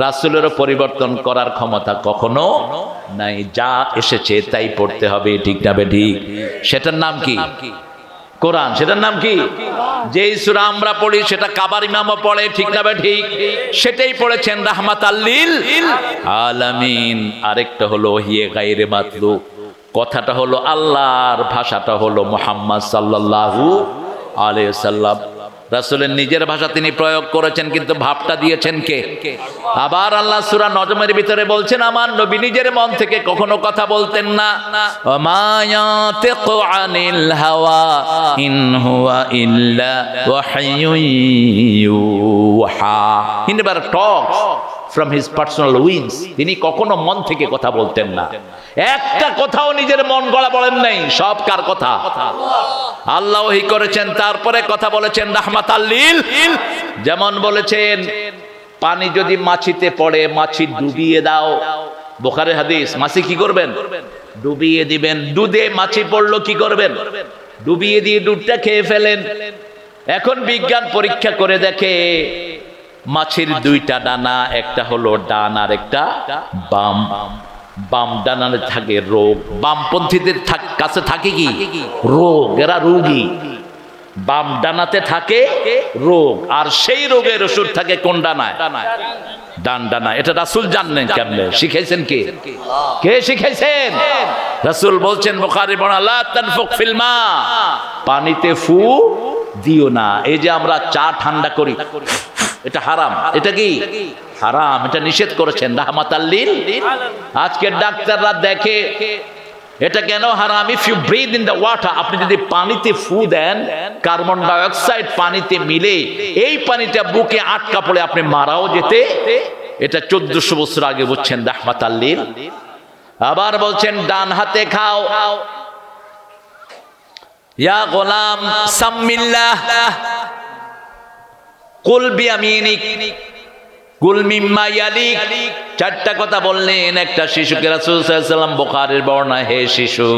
রাসূলেরও পরিবর্তন করার ক্ষমতা কখনো নাই। যা এসেছে তাই পড়তে হবে, ঠিক না ঠিক? সেটার নাম কি? কোরআন। সেটার নাম কি? যেই সূরা আমরা পড়ি সেটা কাবার ইমামও পড়ে, ঠিক না ঠিক? সেটাই পড়েছেন রাহমাতাল লিল আলামিন। আরেকটা হলো ওহিয়ে গায়রে মাতলুব, কথাটা হলো আল্লাহর, ভাষাটা হলো মুহাম্মদ সাল্লাল্লাহু আলাইহি ওয়াসাল্লাম। রাসূলের নিজের ভাষা তিনি প্রয়োগ করেছেন, কিন্তু ভাবটা দিয়েছেন কে? আবার আল্লাহ সূরা নজমের ভিতরে বলছেন আমার নবী নিজের মন থেকে কখনো কথা বলতেন না। ওমা ইয়াতিকু আনিল হাওয়া ইন হুয়া ইল্লা ওয়াহয়ুন ইউহা। He never talks from his personal wings. তিনি কখনো মন থেকে কথা বলতেন না, একটা কথাও নিজের মন গড়া বলেন নাই। সব কার কথা? আল্লাহ ওহী করেছেন, তারপরে কথা বলেছেন রাহমাতাল লিল। যেমন বলেছেন পানি যদি মাছিতে পড়ে, মাছি ডুবিয়ে দাও। বুখারীর হাদিস, মাছি কি করবেন? ডুবিয়ে দিবেন। দুধে মাছি পড়লো কি করবেন? ডুবিয়ে দিয়ে দুধটা খেয়ে ফেলেন। এখন বিজ্ঞান পরীক্ষা করে দেখে মাছির দুইটা ডানা, একটা হলো ডান আর একটা বাম। বাম ডানাতে থাকে রোগ। বামপন্থীদের কাছে থাকে কি? রোগ। এরা রোগী। বাম ডানাতে থাকে রোগ, আর সেই রোগের ওষুধ থাকে কোন ডানায়? ডান ডানা। এটা রাসূল জানেন কেমনে? শিখাইছেন কে? কে শিখাইছেন? রাসূল বলছেন বুখারী বর্ণনা, লা তানফুক ফিল মা, পানিতে ফু দিও না। এই যে আমরা চা ঠান্ডা করি, এটা হারাম। এটা কি হারাম? এটা নিষেধ করেছেন রাহমাতাল লিল। আজকের ডাক্তাররা দেখে এটা কেন হারাম। If you breathe in the water, আপনি যদি পানিতে ফু দেন, কার্বন ডাই অক্সাইড পানিতে মিলে এই পানিটা বুকে আটকা পড়ে আপনি মারাও যেতে। এটা 1400 বছর আগে বলছেন রাহমাতাল লিল। আবার বলছেন ডান হাতে খাও। ইয়া গোলাম সাম্মিল্লাহ কুল বিয়ামিনিক কুল মিম্মা ইয়ালিক। চারটা কথা বললেন একটা শিশুকে রাসূল সাল্লাল্লাহু আলাইহি ওয়াসাল্লাম। বুখারীর বর্ণনা, হে শিশু,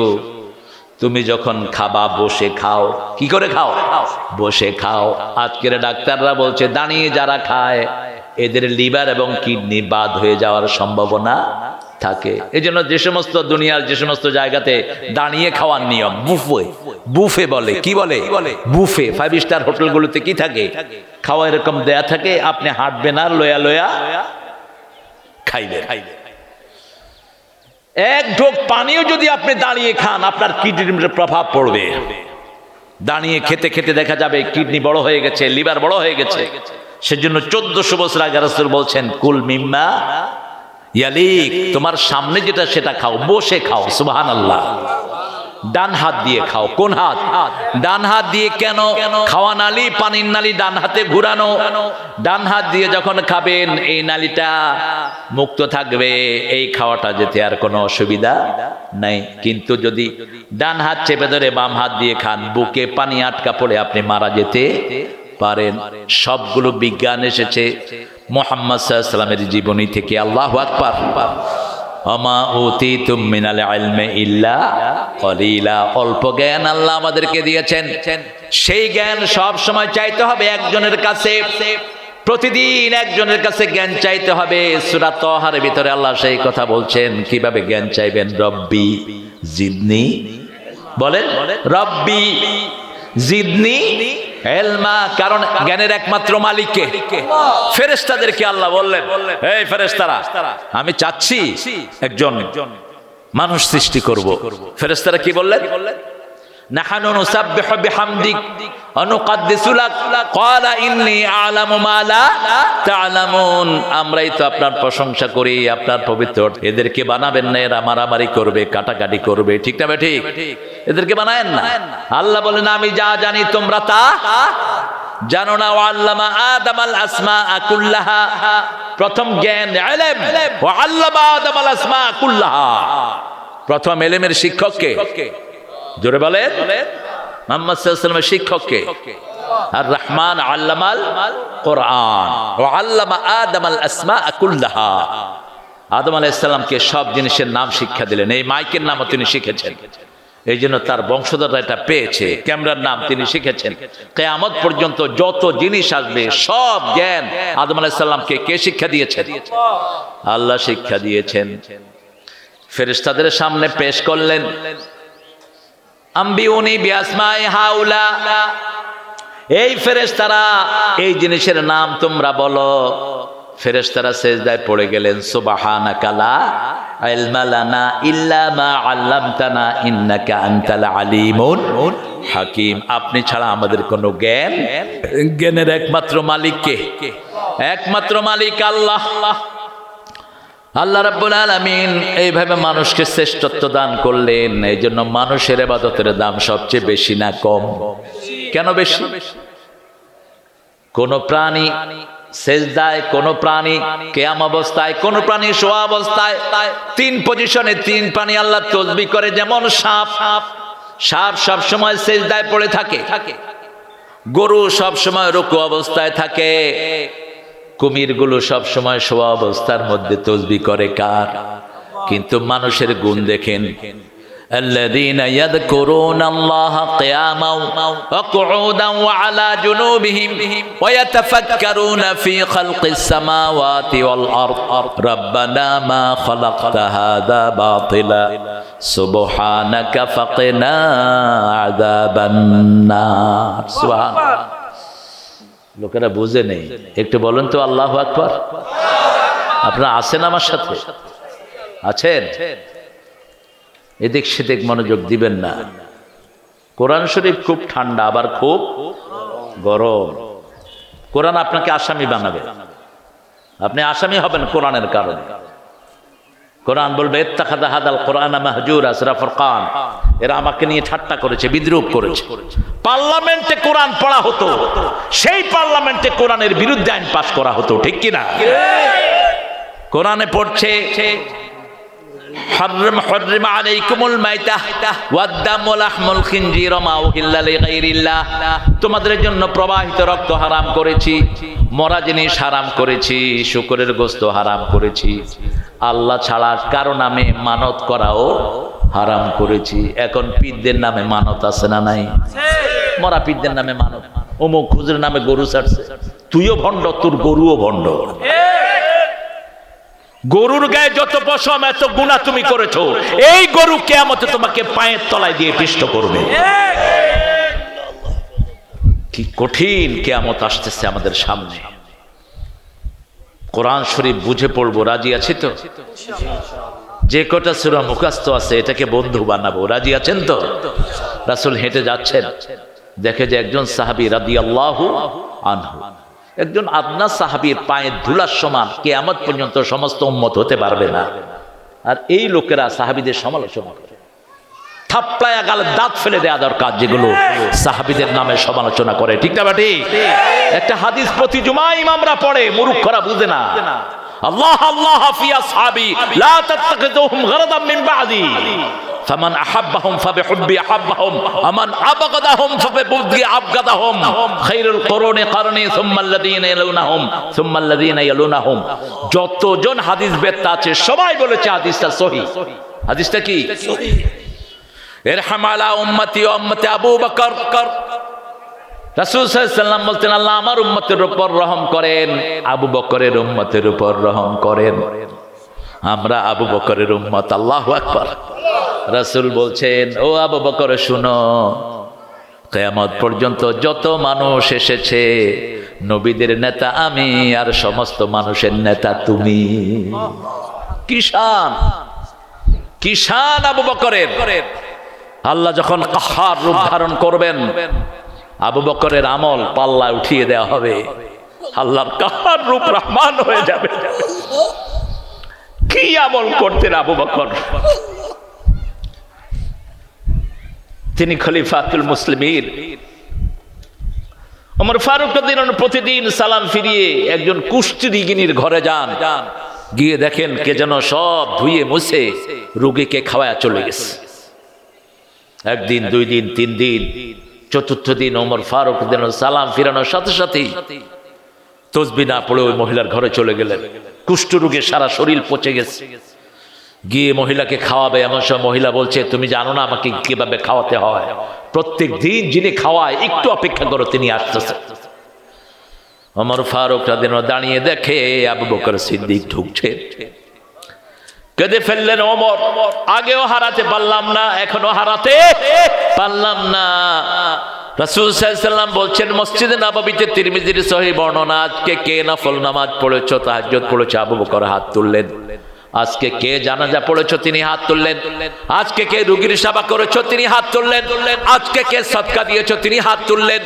তুমি যখন খাবা বসে খাও। কি করে খাও? বসে খাও। আজকের ডাক্তাররা বলছে দাঁড়িয়ে যারা খায় এদের লিভার এবং কিডনি বাদ হয়ে যাওয়ার সম্ভাবনা থাকে। এই জন্য যে সমস্ত দুনিয়ার যে সমস্ত জায়গাতে দাঁড়িয়ে খাওয়ার নিয়ম, বুফে, বুফে বলে। কি বলে? বুফে। 5 স্টার হোটেলগুলোতে কি থাকে? খাওয়া এরকম দেয়া থাকে, আপনি হাঁটবেন আর লয়া লয়া খাইবে। এক ঢোক পানিও যদি আপনি দাঁড়িয়ে খান, আপনার কিডনির প্রভাব পড়বে। দাঁড়িয়ে খেতে খেতে দেখা যাবে কিডনি বড় হয়ে গেছে, লিভার বড় হয়ে গেছে। সেজন্য 1400 বছর আগে রাসূল বলছেন কুল মিম্মা ইয়ালিক, তোমার সামনে যেটা সেটা খাও, বসে খাও। সুবহানাল্লাহ। ডান হাত দিয়ে খাও। কোন হাত? ডান হাত দিয়ে। কেন? খাওয়া নালী, পানির নালী ডান হাতে ঘুরানো। ডান হাত দিয়ে যখন খাবেন এই নালীটা মুক্ত থাকবে, এই খাওয়াটা যেতে আর কোনো অসুবিধা নাই। কিন্তু যদি ডান হাত চেপে ধরে বাম হাত দিয়ে খান, বুকে পানি আটকা পড়ে আপনি মারা যেতে পারেন। সবগুলো বিজ্ঞান এসেছে মুহাম্মদ সাল্লাল্লাহু আলাইহি ওয়াসাল্লামের জীবনী থেকে। আল্লাহু আকবার। ওমা উতিতুম মিনাল ইলমি ইল্লা কলিলা। অল্প জ্ঞান আল্লাহ আমাদেরকে দিয়েছেন, সেই জ্ঞান সব সময় চাইতে হবে একজনের কাছে। প্রতিদিন একজনের কাছে জ্ঞান চাইতে হবে। সূরা তাহার ভিতরে আল্লাহ সেই কথা বলছেন। কিভাবে জ্ঞান চাইবেন? রব্বি জিদনি, বলেন রব্বি জিদনি ইলমা। কারণ জ্ঞানের একমাত্র মালিক কে? ফেরেশতাদেরকে আল্লাহ বললেন, এই ফেরেশতারা, আমি চাচ্ছি একজন মানুষ সৃষ্টি করব। ফেরেশতারা কি বললেন? নাহানু নুসাব্বিহু বিহামদিক ওয়া নুকদ্দিসু লাক ক্বালা ইন্নী আ'লামু মা লা তা'লামুন। আমরাই তো আপনার প্রশংসা করি, আপনার পবিত্র। এদেরকে বানাবেন না, এরা মারামারি করবে, কাটাকাটি করবে, ঠিক না ঠিক? এদেরকে বানায়েন না। আল্লাহ বলেন আমি যা জানি তোমরা তা জানো না। ওয়া আল্লামা আদামাল আসমাআ কুল্লাহা। প্রথম জ্ঞান ইলম। ওয়া আল্লামা আদামাল আসমাআ কুল্লাহা। প্রথম ইলমের শিক্ষক কে? জোরে বলেন। মুহাম্মদ সাল্লাল্লাহু আলাইহি ওয়াসাল্লামের শিক্ষক কে? আর রহমান আল্লামাল কোরআন। ওয়া আল্লামা আদামাল আসমাআ কুল্লাহা। আদম আলাইহিস সালামকে সব জিনিসের নাম শিক্ষা দিলেন। এই মাইকের নামও তিনি শিখেছেন। এই জন্য তার বংশধররা এটা পেয়েছে। ক্যামেরার নাম তিনি শিখেছেন। কিয়ামত পর্যন্ত যত জিনিস আসবে সব জ্ঞান আদম আলাইহিস সালামকে কে শিক্ষা দিয়েছেন? আল্লাহ শিক্ষা দিয়েছেন। ফেরেশতাদের সামনে পেশ করলেন, আম্বিউনি বিআসমাই হাউলা। এই ফেরেশতারা এই জিনিসের নাম তোমরা বলো। ফেরেশতারা সিজদায় পড়ে গেলেন, সুবহানাকা লা ইলমা লানা ইল্লা মা আল্লামতানা ইন্নাকা আনতাল আলিমুল হাকিম। আপনি ছাড়া আমাদের কোনো জ্ঞানের একমাত্র মালিক কে? একমাত্র মালিক আল্লাহ। আল্লাহ রাব্বুল আলামিন এইভাবে মানুষকে শ্রেষ্ঠত্ব দান করলেন। এই জন্য মানুষের ইবাদতের দাম সবচেয়ে বেশি না কম? কেন বেশি? কোন প্রাণী সেজদায়, কোন প্রাণী কিয়াম অবস্থায়, কোন প্রাণী শোয়া অবস্থায়, তিন পজিশনে তিন প্রাণী আল্লাহ তাসবিহ করে। যেমন সাপ, সাপ সব সময় সেজদায় পড়ে থাকে, গরু সব সময় রুকু অবস্থায় থাকে, কুমিরগুলো সব সময় শোয়া অবস্থার মধ্যে তাসবিহ করে। কার? কিন্তু মানুষের গুণ দেখেন, الذين يذكرون الله قياما وقعودا وعلى جنوبهم ويتفكرون في خلق السماوات والأرض ربنا ما خلقت هذا باطلا سبحانك فقنا عذاب النار। সুবহান। লোকেরা বুঝে নেই, একটু বলুন তো আল্লাহু আকবার। আপনারা আছেন আমার সাথে? আছেন? এদিক সেদিক মনোযোগ দিবেন না। কোরআন শরীফ খুব ঠান্ডা, আবার খুব গরম। কোরআন আপনাকে আসামি বানাবে, আপনি আসামি হবেন কোরআনের কারণে। কোরআন বলবে ইত্তাখাযা হাদাল কোরআন মাহজুরা, সূরা ফুরকান। এরা আমাকে নিয়ে ঠাট্টা করেছে, বিদ্রূপ করেছে। পার্লামেন্টে কোরআন পড়া হতো, সেই পার্লামেন্টে কোরআনের বিরুদ্ধে আইন পাস করা হতো, ঠিক কিনা? কোরআনে পড়ছে حرم عليكم الميتة والدم ولحم الخنزير وما أهل لغير الله। তোমাদের জন্য প্রবাহিত রক্ত হারাম করেছি, মরা জিনিস হারাম করেছি, শুকরের গোশত হারাম করেছি, আল্লাহ ছাড়া কারো নামে মানত করাও হারাম করেছি। এখন পীরদের নামে মানত আছে না নাই? মরা পীরদের নামে মানত, অমুক হুজুরের নামে গরু ছাড়ছে। তুইও ভণ্ড, তোর গরুও ভণ্ড। গরুর গায়ে যত পশম এত গুনাহ তুমি করেছো, এই গরু কিয়ামতে তোমাকে পায়ের তলায় দিয়ে পিষ্ট করবে। কি কঠিন কিয়ামত আসতেছে আমাদের সামনে। কোরআন শরীফ বুঝে পড়বো, রাজি আছি তো? যে কটা সূরা মুখস্থ আছে এটাকে বন্ধু বানাবো, রাজি আছেন তো? রাসূল হেঁটে যাচ্ছেন, দেখে যে একজন সাহাবী রাদিয়াল্লাহু আনহু, একজন আদনা সাহাবীর পায়ের ধুলার সমান কিয়ামত পর্যন্ত সমস্ত উম্মত হতে পারবে না। আর এই লোকেরা সাহাবীদের সমালোচনা করে, থাপ্পড়ায়া গালে দাঁত ফেলে দেয়া দরকার যেগুলো সাহাবীদের নামে সমালোচনা করে, ঠিক না বাটি? একটা হাদিস প্রতি জুমায় ইমামরা পড়ে, মূর্খরা বুঝে না। আল্লাহ আল্লাহ ফি আসহাবি লা তাত্তাখিযুহুম গরাদাম মিন বাদি ফামান আহাব্বাহুম ফাবিহুব্বি আহাব্বাহুম আমান আবগাদাহুম ফাবিবুগদি আবগাদাহুম খায়রুল কুরুনি কারনি সুম্মাল্লাযীনা ইয়ালুনাহুম সুম্মাল্লাযীনা ইয়ালুনাহুম। যতজন হাদিস বেত্তা আছে সবাই বলেছে হাদিসটা সহিহ। হাদিসটা কি? সহিহ। ইরহাম আলা উম্মতি ওয়া উম্মতি আবু বকর। রাসূল সাল্লাল্লাহু আলাইহি ওয়াসাল্লাম বলতেন, আল্লাহ আমার উম্মতের উপর রহম করেন, আবু বকরের উম্মতের উপর রহম করেন। আমরা আবু বকরের উম্মত। আল্লাহু আকবার। রাসূল বলছেন, ও আবু বকর শুনো, কিয়ামত পর্যন্ত যত মানুষ এসেছে, নবীদের নেতা আমি আর সমস্ত মানুষের নেতা তুমি। কিষান কিষান আবু বকরের। আল্লাহ যখন কাহার রূপ ধারণ করবেন, আবু বকরের আমল পাল্লায় উঠিয়ে দেওয়া হবে, আল্লাহর কাহার রূপ রহমান হয়ে যাবে। কি আমল করতেন আবু বকর? তিনি খলিফাতুল মুসলিমিন। ওমর ফারুক রাদিয়াল্লাহু আনহু প্রতিদিন সালাম ফিরিয়ে একজন কুষ্ঠরোগীর ঘরে যান, গিয়ে দেখেন কে যেন সব ধুয়ে মুছে রোগীকে খাওয়ায়া চলে গেছে। একদিন, দুই দিন, তিন দিন, চতুর্থ দিন ওমর ফারুক রাদিয়াল্লাহু আনহু সালাম ফিরানোর সাথে সাথেই তাসবিহ না পড়ে ওই মহিলার ঘরে চলে গেলেন। কুষ্ঠরোগে সারা শরীর পচে গেছে। গিয়ে মহিলাকে খাওয়াবে, এমন সময় মহিলা বলছে, তুমি জানো না আমাকে কিভাবে খাওয়াতে হয়? প্রত্যেক দিন যিনি খাওয়ায়, একটু অপেক্ষা করো, তিনি আসতেছে। ওমর ফারুক রাদিয়াল্লাহু আনহু দাঁড়িয়ে দেখে আবু বকর সিদ্দিক ঢুকছে। কেঁদে ফেললেন ওমর, আগেও হারাতে পারলাম না, এখনো হারাতে পারলাম না। রাসূল সাল্লাল্লাহু আলাইহি ওয়াসাল্লাম বলছেন মসজিদে নববীতে তিরমিজির সহিহ বর্ণনা, আজকে কে নফল নামাজ পড়েছো, তাহাজ্জুদ পড়েছো? আবু বকর হাত তুললেন। আজকে কে জানাজা পড়েছো? তিনি হাত তুললেন। আজকে কে রোগীর সেবা করেছো? তিনি হাত তুললেন। আজকে কে সদকা দিয়েছো? তিনি হাত তুললেন।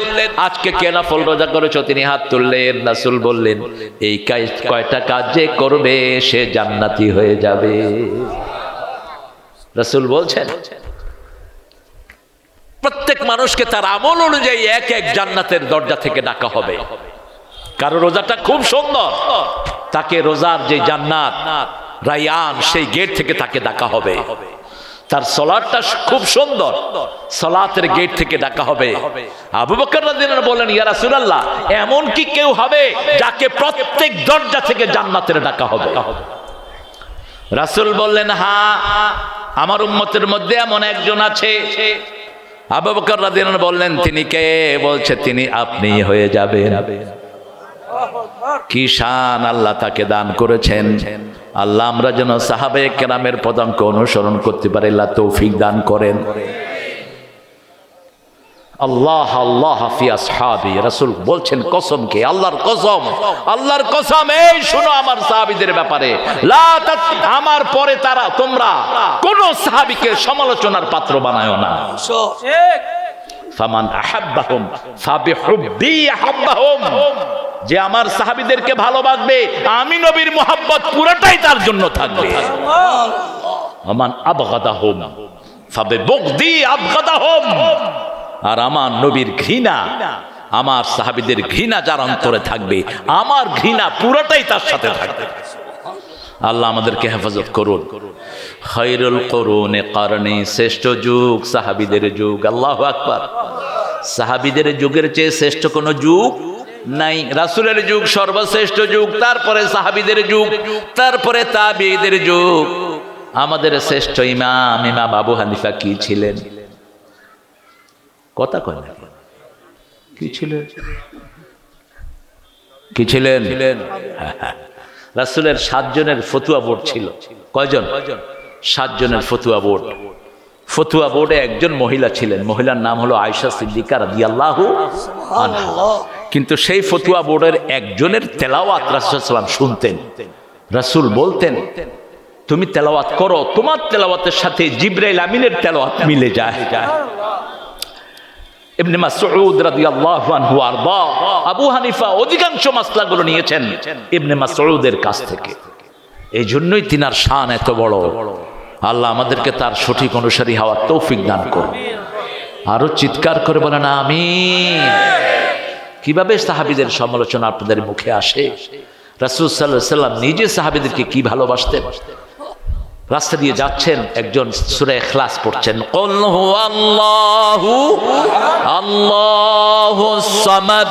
আজকে কে নফল রোজা করেছো? তিনি হাত তুললেন। রাসূল বললেন এই কয়টা কাজ যে করবে সে জান্নাতি হয়ে যাবে। রাসূল বলছেন প্রত্যেক মানুষকে তার আমল অনুযায়ী এক এক জান্নাতের দরজা থেকে ডাকা হবে। কারো রোজাটা খুব সুন্দর, তাকে রোজার যে জান্নাত রায়ান সেই গেট থেকে তাকে ডাকা হবে। তার সালাতটা খুব সুন্দর, সালাতের গেট থেকে ডাকা হবে। আবু বকর রাদিয়াল্লাহু আনহু বলেন ইয়া রাসূলুল্লাহ, এমন কি কেউ হবে যাকে প্রত্যেক দরজা থেকে জান্নাতের ডাকা হবে? রাসূল বললেন হ্যাঁ, আমার উম্মতের মধ্যে এমন একজন আছে। আবু বকর রাদিয়াল্লাহু আনহু বললেন তিনি কে? বলছে তিনি আপনি হয়ে যাবেন। কি শান আল্লাহ তাকে দান করেছেন। আল্লাহ আমরা যেন সাহাবায়ে কেরামের পদাঙ্ক অনুসরণ করতে পারি, আল্লাহ তৌফিক দান করেন। আল্লাহ আল্লাহ ফি আসহাবি, রাসূল বলছেন কসমকে, আল্লাহর কসম, আল্লাহর কসম, এই শোনো আমার সাহাবীদের ব্যাপারে, লা আমার পরে তারা তোমরা কোন সাহাবীকে সমালোচনার পাত্র বানায়ো না। ঠিক। ফামান আহাব্বাহুম ফাবিহুব্বি আহাব্বাহুম, যে আমার সাহাবীদেরকে ভালোবাসবে আমি নবীর মুহাব্বত পুরোটাই তার জন্য থাকবে। আমান আবগাদাহুম ফাবিবুগদি আবগাদাহুম, আর আমার নবীর ঘৃণা, আমার সাহাবীদের ঘৃণা যার অন্তরে থাকবে আমার ঘৃণা পুরোটাই তার সাথে থাকবে। আল্লাহ আমাদেরকে হেফাজত করুন। খায়রুল কুরুনে কারনি, শ্রেষ্ঠ যুগ সাহাবীদের যুগ। আল্লাহু আকবার। সাহাবীদের যুগের চেয়ে শ্রেষ্ঠ কোনো যুগ নাই। রাসূলের যুগ সর্বশ্রেষ্ঠ যুগ, তারপরে সাহাবীদের যুগ, তারপরে তাবিঈদের যুগ। আমাদের শ্রেষ্ঠ ইমাম আবু হানিফা কি ছিলেন? কথা কয় না, কি ছিলেন? কি ছিলেন? রাসূলের 7 জনের ফতুয়া বোর্ড ছিল। কয়জন? 7 জনের ফতুয়া বোর্ড। ফতুয়া বোর্ডে একজন মহিলা ছিলেন, মহিলার নাম হলো আয়েশা সিদ্দিকা রাদিয়াল্লাহু আনহা। কিন্তু সেই ফতুয়া বোর্ডের একজনের তেলাওয়াত রাসূল সাল্লাল্লাহু আলাইহি ওয়াসাল্লাম শুনতেন। রাসূল বলতেন তুমি তেলাওয়াত করো, তোমার তেলাওয়াতের সাথে জিবরাইল আমিনের তেলাওয়াত মিলে যায়। ইবনে মাসউদ রাদিয়াল্লাহু আনহু আরদা, আবু হানিফা অধিকাংশ মাসলাগুলো নিয়েছেন ইবনে মাসউদের কাছ থেকে। এই জন্যই তিনার শান এত বড়। আল্লাহ আমাদেরকে তার সঠিক অনুসারী হওয়ার তৌফিক দান করুন। আরো চিৎকার করে বলেন আমিন। কিভাবে সাহাবীদের সমালোচনা আপনাদের মুখে আসে? রাসূল সাল্লাল্লাহু আলাইহি ওয়াসাল্লাম নিজে সাহাবীদেরকে কি ভালোবাসতেন। রাস্তা দিয়ে যাচ্ছেন, একজন সূরা ইখলাস পড়ছেন, কুল হুয়াল্লাহু আল্লাহুস সামাদ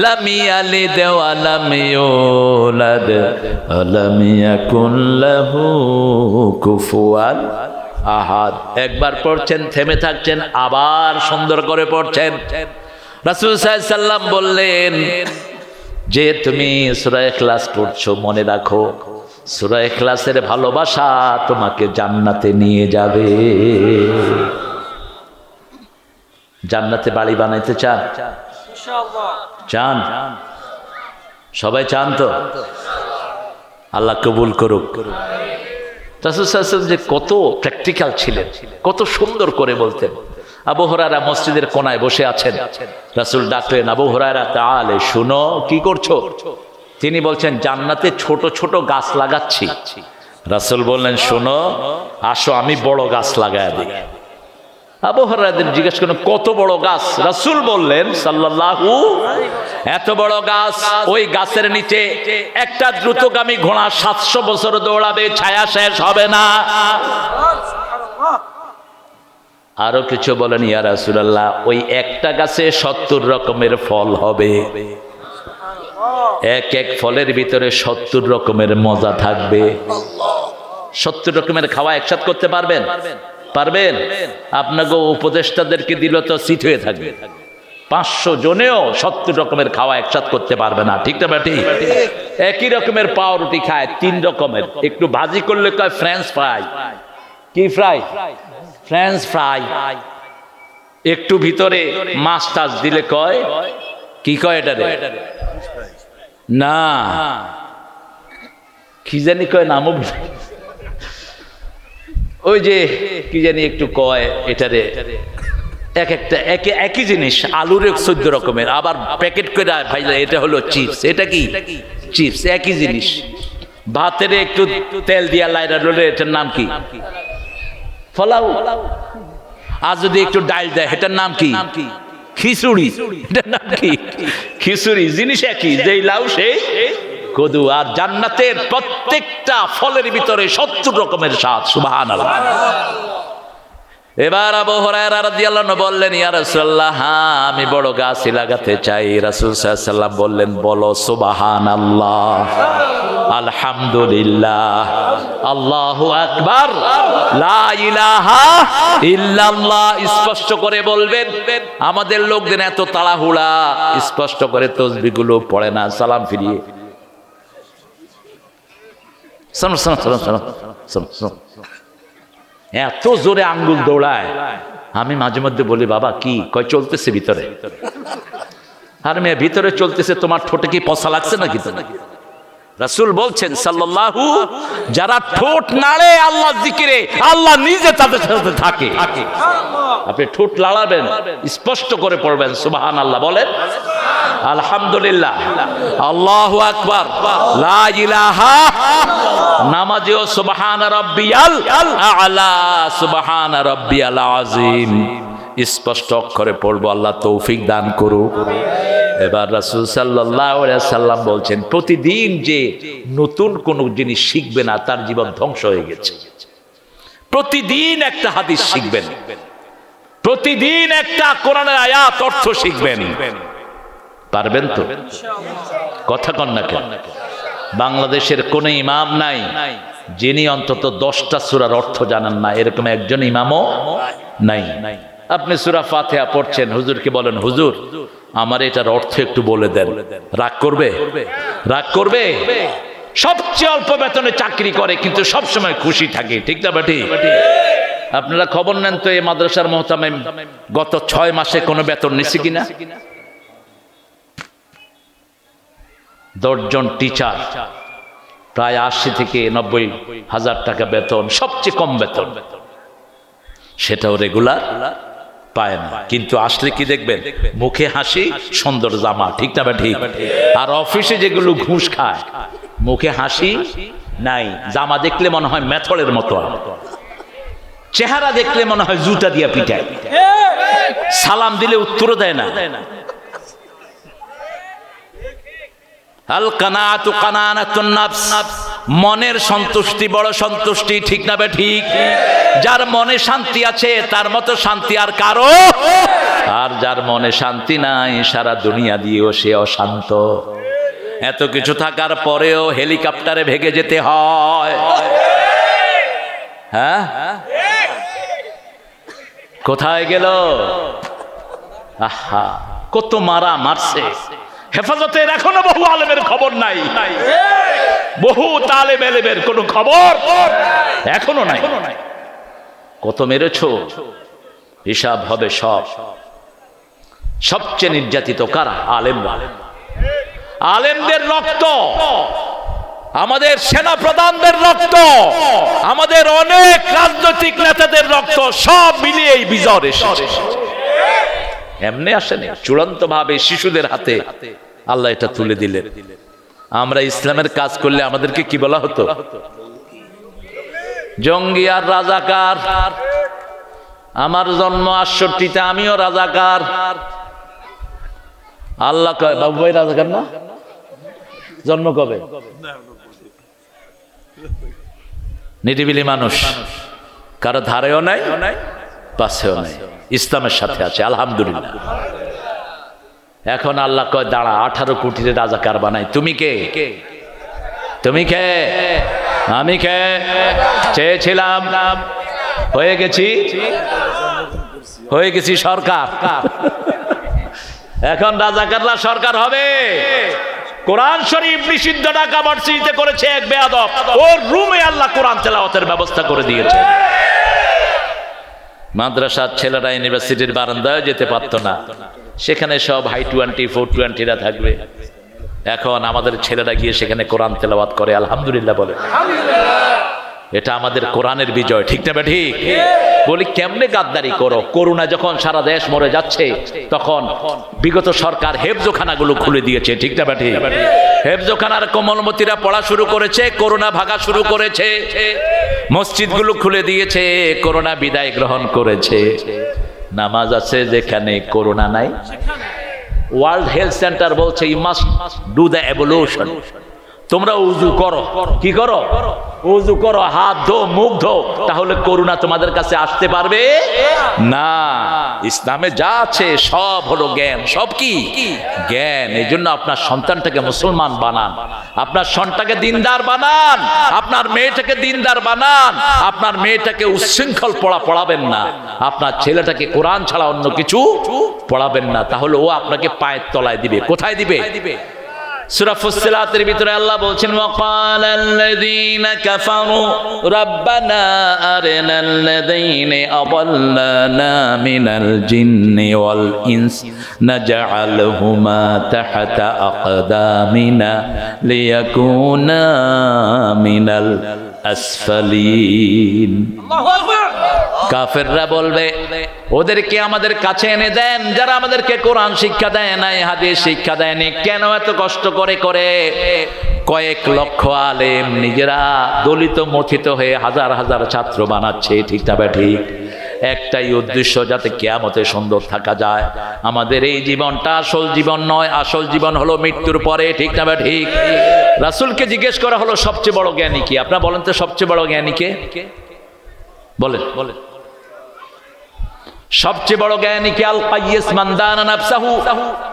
লাম ইয়ালিদ ওয়া লাম ইউলাদ ওয়া লাম ইয়াকুল লাহু কুফুয়ান আহাদ। একবার পড়ছেন, থেমে থাকছেন, আবার সুন্দর করে পড়ছেন। রাসূল সাল্লাল্লাহু আলাইহি ওয়াসাল্লাম বললেন যে তুমি সূরা ইখলাস পড়ছো, মনে রাখো সূরা ইখলাসের ভালোবাসা তোমাকে জান্নাতে নিয়ে যাবে। জান্নাতে বাড়ি বানাইতে চান? ইনশাআল্লাহ চান? সবাই চান তো? আল্লাহ কবুল করুক। রাসূল সাল্লাল্লাহু আলাইহি ওয়াসাল্লাম যে কত প্র্যাকটিক্যাল ছিলেন, কত সুন্দর করে বলতেন। আবু হুরায়রা মসজিদের কোনায় বসে আছেন, রাসূল ডাকলেন, আবু হুরায়রা তাআলে শুনো, কি করছো? তিনি বলছেন জান্নাতে ছোট ছোট গাছ লাগাচ্ছি। রাসূল বললেন শোনো, আসো আমি বড় গাছ লাগায় দিই। আবু হুরায়রা জিজ্ঞেস করলেন কত বড় গাছ? রাসূল বললেন সাল্লাল্লাহু, এত বড় গাছ, ওই গাছের নিচে একটা দ্রুতগামী ঘোড়া 700 বছর দৌড়াবে, ছায়া শেষ হবে না। আরো কিছু বলেন ইয়া রাসূলুল্লাহ, ওই একটা গাছে 70 রকমের ফল হবে, এক এক ফলের ভিতরে 70 রকমের মজা থাকবে। 70 রকমের খাওয়া একসাথ করতে পারবেন? পারবেন? আপনাকে উপদেষ্টাদেরকে দিল তো সিট হয়ে থাকবে। 500 জনেও 70 রকমের খাওয়া একসাথ করতে পারবে না, ঠিক না বেটি? একই রকমের পাউরুটি খায় 3 রকমের, একটু ভাজি করলে কয় ফ্রেঞ্চ ফ্রাই। কি ফ্রাই? French fry. একটু ভিতরে মাছ টাছ দিলে কয় কি কয় এটা রে? না কি জানি কয় নামও ওই যে কি জানি একটু কয় এটারে এক একটা একই জিনিস আলুর 14 রকমের আবার প্যাকেট করে ভাইলা এটা হলো চিপস। এটা কি চিপস? একই জিনিস। ভাতের একটু তেল দিয়া লাইরা রোলে এটার নাম কি? ফলাও। আর যদি একটু ডাল দেয় এটার নাম কি? খিচুড়ি। এটার নাম কি? খিচুড়ি। জিনিস একই, যেই লাউ সেই কদু। আর জান্নাতের প্রত্যেকটা ফলের ভিতরে 70 রকমের স্বাদ। সুবহানাল্লাহ। এবার আবু হুরায়রা রাদিয়াল্লাহু আনহু বললেন, ইয়া রাসূলুল্লাহ, হ্যাঁ আমি বড় গাছ লাগাতে চাই। রাসূল সাল্লাল্লাহু আলাইহি ওয়াসাল্লাম বললেন, বলো সুবহানাল্লাহ, আলহামদুলিল্লাহ, আল্লাহু আকবার, লা ইলাহা ইল্লাল্লাহ। স্পষ্ট করে বলবেন। আমাদের লোকদের এত তাড়াহুড়া, স্পষ্ট করে তাসবিহগুলো পড়ে না, সালাম ফিরিয়ে। শোনো শোনো শোনো শোনো শোনো শোনো, এত জোরে আঙ্গুল দৌড়ায়। আমি মাঝে মধ্যে বলি, বাবা কি কয়? চলতেছে ভিতরে। আর মেয়ে ভিতরে চলতেছে, তোমার ঠোঁটে কি পচা লাগছে নাকি? রাসূল বলছেন সাল্লাল্লাহু, যারা ঠোঁট নাড়ে আল্লাহ জিকিরে, আল্লাহ নিজে তাদের সাথে থাকে। আপনি ঠোঁট নাড়াবেন, স্পষ্ট করে পড়বেন সুবহানাল্লাহ, বলেন আলহামদুলিল্লাহ, আল্লাহু আকবার, লা ইলাহা। নামাজেও সুবহান রাব্বিয়াল আ'লা, সুবহান রাব্বিয়াল আযীম স্পষ্ট অক্ষরে পড়বো। আল্লাহ তৌফিক দান করুক। এবার রাসূল সাল্লাল্লাহু আলাইহি ওয়াসাল্লাম বলছেন, প্রতিদিন যে নতুন কোন জিনিস শিখবে না তার জীবন ধ্বংস হয়ে গেছে। প্রতিদিন একটা হাদিস শিখবেন, প্রতিদিন একটা কোরআনের আয়াত অর্থ শিখবেন। পারবেন তো? কথা কন না কেন? বাংলাদেশের কোন ইমাম নাই যিনি অন্তত 10টা সূরার অর্থ জানেন না, এরকম একজন ইমামও নাই। আপনি সূরা ফাতিহা পড়ছেন, হুজুরকে বলেন, হুজুর আমার এটার অর্থ একটু বলে দেন। রাগ করবে? রাগ করবে? সবচেয়ে অল্প বেতনে চাকরি করে কিন্তু সব সময় খুশি থাকে, ঠিক না বেটি? আপনারা খবর নেন তো এই মাদ্রাসার মুহতামিম গত 6 মাসে কোনো বেতন নিছে কিনা? 10 জন টিচার, প্রায় 80 থেকে 90 হাজার টাকা বেতন, সবচেয়ে কম বেতন। সেটাও রেগুলার পায় না, কিন্তু আসলে কি দেখবেন, মুখে হাসি, সুন্দর জামা, ঠিক না ঠিক? আর অফিসে যেগুলো ঘুষ খায়, মুখে হাসি নাই, জামা দেখলে মনে হয় মেথরের মতো, চেহারা দেখলে মনে হয় জুতা দিয়া পিটায়, সালাম দিলে উত্তরও দেয় না। আল কানাতু কানানাতুন নাফস, মনের সন্তুষ্টি বড় সন্তুষ্টি, ঠিক না বে ঠিক? যার মনে শান্তি আছে তার মতো শান্তি আর কারো, আর যার মনে শান্তি নাই সারা দুনিয়া দিয়েও সে অশান্ত। এত কিছু থাকার পরেও হেলিকপ্টারে ভেগে যেতে হয়। হ্যাঁ, কোথায় গেল? আহা, কত মারা মারছে। হেফাজতের এখনো বহু আলেমের খবর নাই, বহু তালেব এলেমের কোনো খবর এখনো নাই। কত মেরেছো, হিসাব হবে সব। সবচেয়ে নির্যাতিত কারা? আলেমরা। আলেমদের রক্ত, আমাদের সেনা প্রধানদের রক্ত, আমাদের অনেক রাজনৈতিক নেতাদের রক্ত, সব মিলিয়ে এই বিজয় এসেছে। এমনি আসেনি, চূড়ান্ত ভাবে শিশুদের হাতে আল্লাহ এটা তুলে দিলেন। আমরা ইসলামের কাজ করলে আমাদেরকে কি বলা হতো? জঙ্গি আর রাজাকার। আমার জন্ম 68-তে, আমিও রাজাকার। আল্লাহ কয়, বাবু ভাই রাজাকার না? জন্ম কবে? নিরিবিলি মানুষ, কারো ধারেও নাই, পাশেও নাই, ইসলামের সাথে আছে, আলহামদুলিল্লাহ। এখন আল্লাহ কয়, দাঁড়া, 18 কোটির রাজাকার বানাই। তুমি কে? তুমি কে? আমি কে? চেয়েছিলাম, হয়ে গেছি সরকার। এখন রাজাকাররা সরকার হবে। কোরআন শরীফ নিষিদ্ধ ঢাকা ভার্সিটিতে করেছে এক বেয়াদব, ওর রুমে আল্লাহ কোরআন তেলাওয়াতের ব্যবস্থা করে দিয়েছে। মাদ্রাসার ছেলেরা ইউনিভার্সিটির বারান্দায় যেতে পারতো না, সেখানে সব হাই-20 420রা থাকবে। এখন আমাদের ছেলেরা গিয়ে সেখানে কোরআন তেলাওয়াত করে, আলহামদুলিল্লাহ বলে। এটা আমাদের কোরআনের বিজয়, ঠিক না ঠিক? বলি কেমনে গাদ্দারি করো? করোনা যখন সারা দেশ মরে যাচ্ছে, তখন বিগত সরকার হেফজোখানাগুলো খুলে দিয়েছে, ঠিক না ঠিক? হেফজোখানার কোমলমতিরা পড়া শুরু করেছে, করোনা ভাগা শুরু করেছে, মসজিদগুলো খুলে দিয়েছে, করোনা বিদায় গ্রহণ করেছে। নামাজ আছে যেখানে করোনা নাই। ওয়ার্ল্ড হেলথ সেন্টার বলছে you must do the evolution. তোমরা উযু করো, কি করো? উযু করো, হাত ধো, মুখ ধো, তাহলে করোনা তোমাদের কাছে আসতে পারবে না। ইসলামে যা আছে সব হলো জ্ঞান। সব কি জ্ঞান। এই জন্য আপনার সন্তানটাকে মুসলমান বানান, আপনার সন্তানটাকে দিনদার বানান, আপনার মেয়েটাকে দিনদার বানান। আপনার মেয়েটাকে উচ্ছৃঙ্খল পড়াবেন না, আপনার ছেলেটাকে কোরআন ছাড়া অন্য কিছু পড়াবেন না, তাহলে ও আপনাকে পায়ের তলায় দিবে। কোথায় দিবে? সূরা ফুসসিলাতের ভিতরে আল্লাহ বলছেন ওয়াকালাল্লাযীনা কাফারু রাব্বানা আরিনাল্লাযীনা আযাল্লানা মিনাল জিন্নি ওয়াল ইনস নাজআলহুমা তাহতা আকদামিনা লিয়াকুনা মিনাল আসফালিন। আল্লাহু আকবার। কাফেররা বলবে ওদেরকে আমাদের কাছে এনে দেন যারা আমাদেরকে কোরআন শিক্ষা দেয় নাই, হাদিস শিক্ষা দেয়নি। কেন এত কষ্ট করে করে কয়েক লক্ষ আলেম নিজেরা দলিত মথিত হয়ে হাজার হাজার ছাত্র বানাচ্ছে, ঠিক না ঠিক? একটাই উদ্দেশ্য, যাতে কিয়ামতে সুন্দর থাকা যায়। আমাদের এই জীবনটা আসল জীবন নয়, আসল জীবন হলো মৃত্যুর পরে, ঠিক না ঠিক? রাসূলকে জিজ্ঞেস করা হলো সবচেয়ে বড় জ্ঞানী কি? আপনারা বলেন তো সবচেয়ে বড় জ্ঞানী কে? বলেন বলেন। সবচেয়ে বড় জ্ঞানী কে? আল কাইয়িস মান দানা নাফসাহু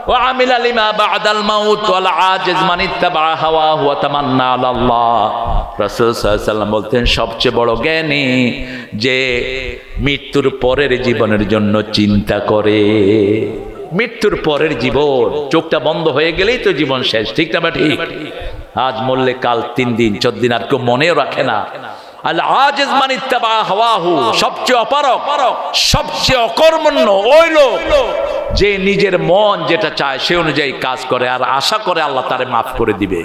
ওয়া আমিলা লিমা বা'দাল মাউত ওয়াল আজিজ মান ইত্তাবা হাওয়াহু ওয়া তামান্না আলাল্লাহ। রাসূল সাল্লাল্লাহু আলাইহি ওয়াসাল্লাম বলতেন সবচেয়ে বড় জ্ঞানী যে মৃত্যুর পরের জীবনের জন্য চিন্তা করে। মৃত্যুর পরের জীবন, চোখটা বন্ধ হয়ে গেলেই তো জীবন শেষ, ঠিক না ঠিক? আজ মরলে কাল 3 দিন 4 দিন আর কেউ মনেও রাখে না। আল আজিজ মান ইত্তাবা হাওয়াহু, সবচেয়ে অপারগ, সবচেয়ে অকর্মণ্য ওই লোক যে নিজের মন যেটা চায় সে অনুযায়ী কাজ করে আর আশা করে আল্লাহ তারে মাফ করে দিবে।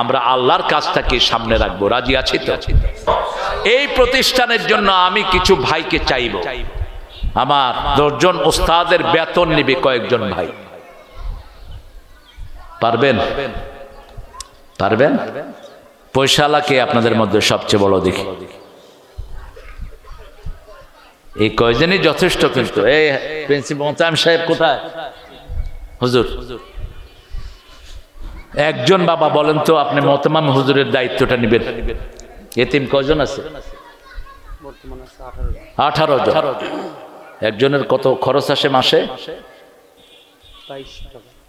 আমরা আল্লাহর কাজটাকে সামনে রাখবো, রাজি আছি তো? এই প্রতিষ্ঠানের জন্য আমি কিছু ভাইকে চাইব। আমার 10 জন ওস্তাদের বেতন নিবে কয়েকজন ভাই। পারবেন? পারবেন? পয়সালা কে আপনাদের মধ্যে সবচেয়ে বড়? দেখি এই কয়জনই যথেষ্ট। কিন্তু এই প্রিন্সিপাল মোহতারাম সাহেব কোথায়? হুজুর একজন বাবা বলেন তো, আপনি মোহতারাম হুজুরের দায়িত্বটা নেবেন। এতিম কয়জন আছে? 18 জন। একজনের কত খরচ আসে মাসে?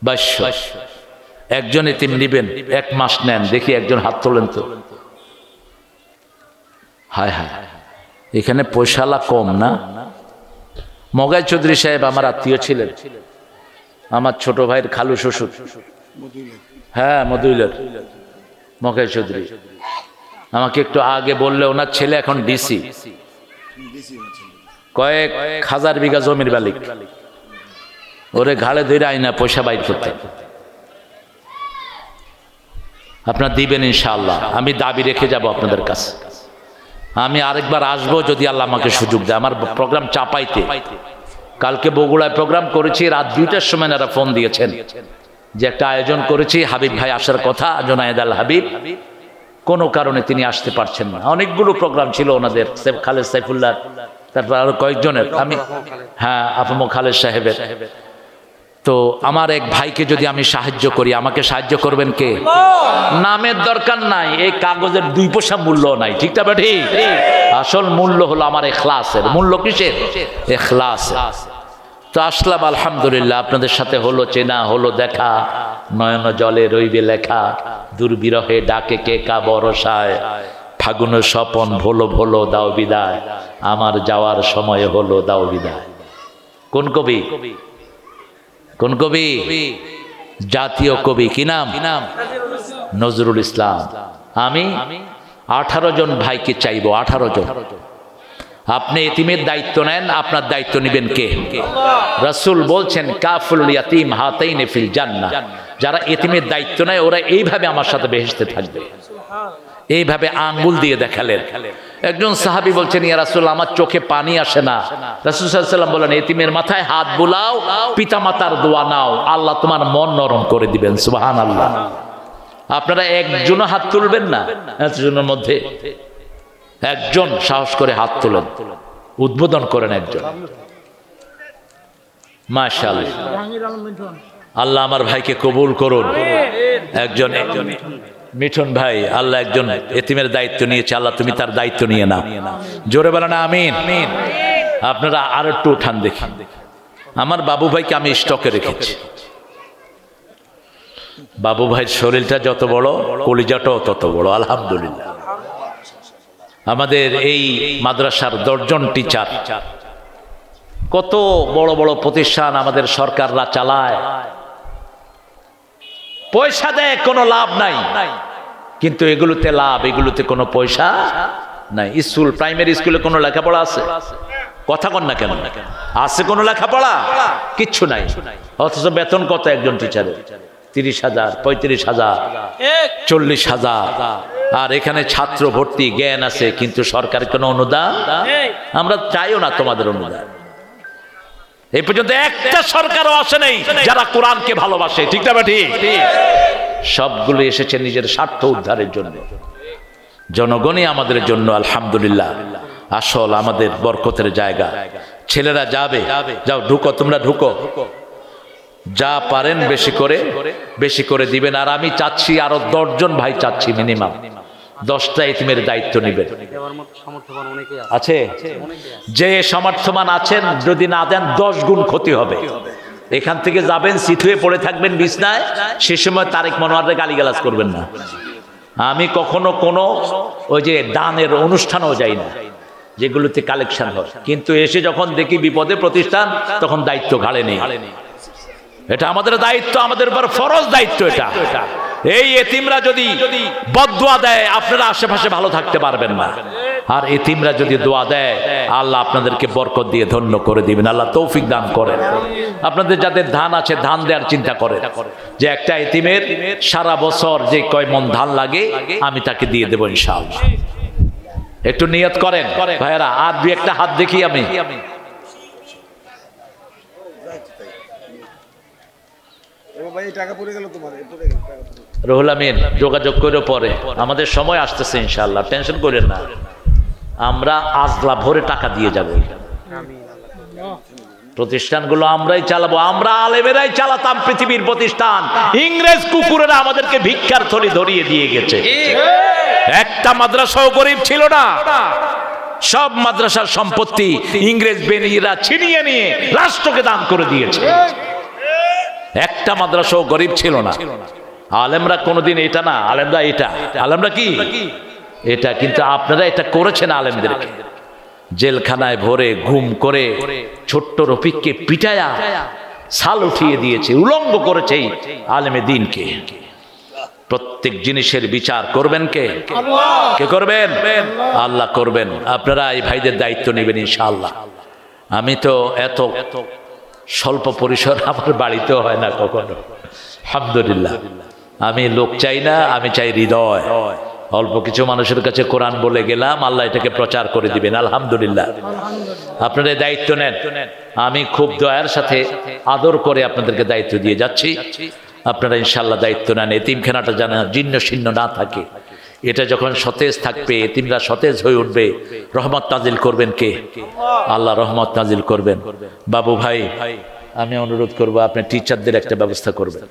2200। একজন এতিম নিবেন, 1 মাস নেন। দেখি একজন হাত তোলেন তো। হায় হায়, এখানে পয়সালা কম না? মগাই চৌধুরী সাহেব আমার আত্মীয় ছিলেন, আমার ছোট ভাইয়ের খালু শ্বশুর। হ্যাঁ, মধুইলের মগাই চৌধুরী। আমাকে একটু আগে বললে ওনার ছেলে এখন ডিসি, কয়েক হাজার বিঘা জমির মালিক। ওরে ঘাড়ে ধরে আইনা পয়সা বাইর করতেন। আপনারা দিবেন ইনশাআল্লাহ, আমি দাবি রেখে যাব আপনাদের কাছে। আমি আরেকবার আসবো যদি আল্লাহ আমাকে সুযোগ দেয়। আমার প্রোগ্রাম চাপাইতে, কালকে বগুড়ায় প্রোগ্রাম করেছি, রাত 2টার সময় এরা ফোন দিয়েছেন যে একটা আয়োজন করেছি, হাবিব ভাই আসার কথা, জোনায়েদ আল হাবিব, কোনো কারণে তিনি আসতে পারছেন না। অনেকগুলো প্রোগ্রাম ছিল ওনাদের, খালেদ সাইফুল্লাহ, তারপর আরো কয়েকজনের। আমি হ্যাঁ, আফমো খালেদ সাহেবের। তো আমার এক ভাইকে যদি আমি সাহায্য করি, আমাকে সাহায্য করবেন কে? নামের দরকার নাই, এই কাগজের 2 পয়সা মূল্য নাই, ঠিক না ঠিক? আসল মূল্য হলো আমার ইখলাসের। মূল্য কিসের? ইখলাস। তো আসলাম, আলহামদুলিল্লাহ, আপনাদের সাথে হলো চেনা, হলো দেখা, নয়ন জলে রইবে লেখা, দুর্বিরহে ডাকে কে কা বরসায়, ফাগুনের স্বপন ভোলো ভোলো দাও বিদায়, আমার যাওয়ার সময় হলো দাও বিদায়। কোন কবি? কোন কবি? জাতীয় কবি। কি নাম? নজরুল ইসলাম। আমি 18 জন ভাইকে চাইবো, 18 জন। আপনি এতিমের দায়িত্ব নেন, আপনার দায়িত্ব নেবেন কে? রাসূল বলছেন কাফুল ইয়াতীম হাতাইনি ফিল জান্নাহ, যারা এতিমের দায়িত্ব নেয় ওরা এইভাবে আমার সাথে বেহেশতে থাকবে। এইভাবে আঙ্গুল দিয়ে দেখালেন। একজন সাহাবী বলছেন ইয়া রাসূল আমার চোখে পানি আসে না। রাসূল সাল্লাল্লাহু আলাইহি ওয়াসাল্লাম বলেন এতিমের মাথায় হাত বুলাও, পিতামাতার দোয়া নাও, আল্লাহ তোমার মন নরম করে দিবেন। সুবহানাল্লাহ। আপনারা একজনও হাত তুলবেন না, একজনের মধ্যে একজন সাহস করে হাত তোলেন, উদ্বোধন করেন একজন। মাশাআল্লাহ, আল্লাহ আমার ভাইকে কবুল করুন। একজন মিঠুন ভাই, আল্লাহ একজন এতিমের দায়িত্ব নিয়েছে, আল্লাহ তুমি তার দায়িত্ব নিয়ে নাও। জোরে বলেন আমিন। আপনারা আর একটু উঠান দেখি। আমার বাবু ভাইকে আমি স্টকে রেখেছি। বাবু ভাইয়ের শরীরটা যত বড়, কলিজাটাও তত বড়, আলহামদুলিল্লাহ। আমাদের এই মাদ্রাসার 10 জন টিচার, কত বড় বড় প্রতিষ্ঠান আমাদের সরকাররা চালায়, পয়সা দেয়, কোনো লাভ নাই, কিন্তু এগুলোতে লাভ, এগুলোতে কোনো পয়সা নাই। স্কুল, প্রাইমারি স্কুলে কোনো লেখাপড়া আছে? কথা কন না কেন? আছে কোনো লেখাপড়া? কিচ্ছু নাই। অথচ বেতন কত একজন টিচারের? 30,000, 35,000, 40,000। আর এখানে ছাত্র ভর্তি, জ্ঞান আছে, কিন্তু সরকার কোনো অনুদান, আমরা চাইও না তোমাদের অনুদান। এই পর্যন্ত একটা সরকারও আসে নাই যারা কোরআনকে ভালোবাসে, ঠিক না ঠিক? সবগুলো এসেছে নিজের স্বার্থ উদ্ধারের জন্য। জনগণই আমাদের জন্য আলহামদুলিল্লাহ আসল আমাদের বরকতের জায়গা। ছেলেরা যাবে, যাও ঢুকো, তোমরা ঢুকো, যা পারেন বেশি করে দিবেন। আর আমি চাচ্ছি আরো 10 জন ভাই চাচ্ছি মিনিমাম 10টা এতিমের দায়িত্ব নেবেন। আছে যে সামর্থ্যবান আছেন, যদি না দেন 10 গুণ ক্ষতি হবে। এখান থেকে যাবেন, সিথুয়ে পড়ে থাকবেন বিছনায়, সে সময় তারেক মনোয়ারকে গালিগালাজ করবেন না। আমি কখনো কোনো ওই যে দানের অনুষ্ঠানও যাই না যেগুলোতে কালেকশন হয়, কিন্তু এসে যখন দেখি বিপদে প্রতিষ্ঠান, তখন দায়িত্ব ঘাড়ে নেই। এটা আমাদের দায়িত্ব, আমাদের উপর ফরজ দায়িত্ব এটা। এই এতিমরা যদি বদদুয়া দেয়, আপনারা আশেপাশে ভালো থাকতে পারবেন না। আর এতিমরা যদি দোয়া দেয়, আল্লাহ আপনাদেরকে বরকত দিয়ে ধন্য করে দিবেন। আল্লাহ তৌফিক দান করেন। আপনাদের যাদের ধান আছে, ধান দেওয়ার চিন্তা করেন, যে একটা এতিমের সারা বছর যে কয় মন ধান লাগে আমি তাকে দিয়ে দেবো ইনশাআল্লাহ। একটু নিয়ত করেন ভাইয়েরা। আর 2-1টা হাত দেখি আমি। রুহুল আমিন যোগাযোগ করে পরে, আমাদের সময় আসতেছে ইনশাআল্লাহ, টেনশন করেন না। আমরা আজলা ভরে টাকা দিয়ে যাব। প্রতিষ্ঠানগুলো আমরাই চালাবো, আমরা আলেমেরাই চালাতাম পৃথিবীর প্রতিষ্ঠান। ইংরেজ কুকুরেরা আমাদেরকে ভিক্ষার থলি ধরিয়ে দিয়ে গেছে। একটা মাদ্রাসাও গরিব ছিল না। সব মাদ্রাসার সম্পত্তি ইংরেজ বেনিরা ছিনিয়ে নিয়ে রাষ্ট্রকে দান করে দিয়েছে। একটা মাদ্রাসাও গরিব ছিল না। আলেমরা কোনোদিন এটা না, আলেমরা এটা, আলেমরা কি এটা, কিন্তু আপনারা এটা করেছেন। আলেমদেরকে জেলখানায় ভরে গুম করে ছোট্ট রফিককে পিটায়া ছাল উঠিয়ে দিয়েছে, উলঙ্গ করেছে আলেমে দিনকে। প্রত্যেক জিনিসের বিচার করবেন কে? কে করবেন? আল্লাহ করবেন। আপনারা এই ভাইদের দায়িত্ব নেবেন ইনশাআল্লাহ। আমি তো এত স্বল্প পরিসর আমার বাড়িতেও হয় না কখনো, আলহামদুলিল্লাহ। আমি লোক চাই না, আমি চাই হৃদয়। অল্প কিছু মানুষের কাছে কোরআন বলে গেলাম, আল্লাহ এটাকে প্রচার করে দিবেন, আলহামদুলিল্লাহ। আপনারা দায়িত্ব নেন। আমি খুব দয়ার সাথে আদর করে আপনাদেরকে দায়িত্ব দিয়ে যাচ্ছি। আপনারা ইনশাআল্লাহ দায়িত্ব নেন। এতিমখানাটা যেন জীর্ণ শীর্ণ না থাকে। এটা যখন সতেজ থাকবে, এতিমরা সতেজ হয়ে উঠবে, রহমত নাজিল করবেন কে? আল্লাহ রহমত নাজিল করবেন। বাবু ভাই, আমি অনুরোধ করবো আপনি টিচারদের একটা ব্যবস্থা করবেন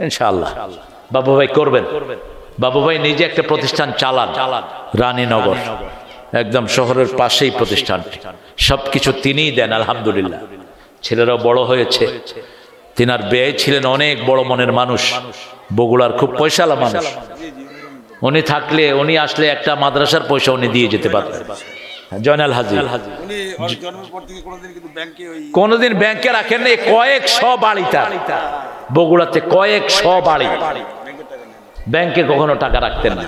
ইনশাআল্লাহ। বাবু ভাই করবেন। বাবু ভাই নিজে একটা প্রতিষ্ঠান চালান, রানীনগর, একদম শহরের পাশেই প্রতিষ্ঠানটি। সবকিছু তিনিই দেন, আলহামদুলিল্লাহ। ছেলেরাও বড় হয়েছে। তিনার ব্যয় ছিলেন অনেক বড় মনের মানুষ, বগুড়ার খুব পয়সাওয়ালা মানুষ। উনি থাকলে, উনি আসলে একটা মাদ্রাসার পয়সা উনি দিয়ে যেতে পারতেন। জয়নাল হাজি কোনদিন ব্যাংকে রাখেন না। কয়েকশো বাড়িটা বগুড়াতে, কয়েকশো বাড়ি, ব্যাংকে কখনো টাকা রাখতেন না।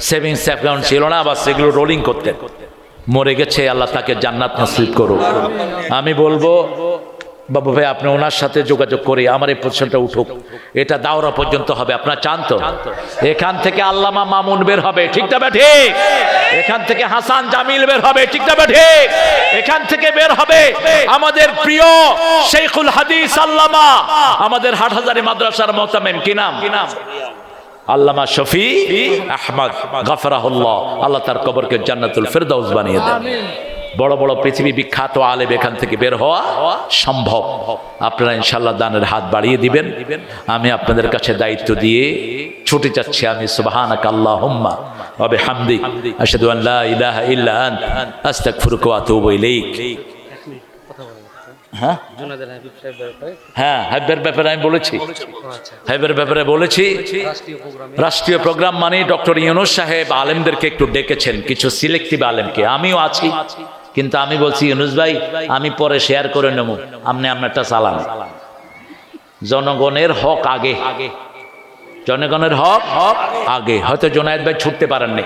সেভিংস অ্যাকাউন্ট ছিল না, বা সেগুলো রোলিং করতেন। মরে গেছে, আল্লাহ তাকে জান্নাত নসিব করুক। আমি বলবো বাবু ভাই আপনি ওনার সাথে যোগাযোগ করে আমার এই পজিশনটা উঠুক, এটা দাওরা পর্যন্ত হবে। আপনার চান তো? এখান থেকে আল্লামা মামুন বের হবে, ঠিক না বা ঠিক? এখান থেকে হাসান জামিল বের হবে, ঠিক না বা ঠিক? এখান থেকে বের হবে আমাদের প্রিয় শেখুল হাদিস আল্লামা, আমাদের হাটহাজারী মাদ্রাসার মোহতামিম, কি নাম? আল্লামা শফি আহমদ গফরাহুল্লাহ, আল্লাহ তার কবরকে জান্নাতুল ফেরদাউস বানিয়ে দেন। বড় বড় পৃথিবী বিখ্যাত আলেম এখান থেকে বের হওয়া সম্ভব। আপনারা ইনশাআল্লাহ দানের হাত বাড়িয়ে দিবেন। আমি আপনাদের কাছে দায়িত্ব দিয়ে ছুটে যাচ্ছি। আমি সুবহানাকা আল্লাহুম্মা ওয়া বিহামদিক আশহাদু আন লা ইলাহা ইল্লা আনতা আস্তাগফিরুকা ওয়া আতুবু ইলাইক। হ্যাঁ, হাবিবের ব্যাপারে আমি বলেছি, হাবিবের ব্যাপারে বলেছি। রাষ্ট্রীয় প্রোগ্রাম মানে ডক্টর ইউনূস সাহেব আলেমদেরকে একটু ডেকেছেন, কিছু সিলেক্টিভ আলেমকে, আমিও আছি। কিন্তু আমি বলছি ইউনূস ভাই আমি পরে শেয়ার করে নেব, আপনি আপনারটা চালান। জনগণের হক আগে, জনগণের হক আগে। হয়তো জুনায়েদ ভাই ছুটতে পারেননি,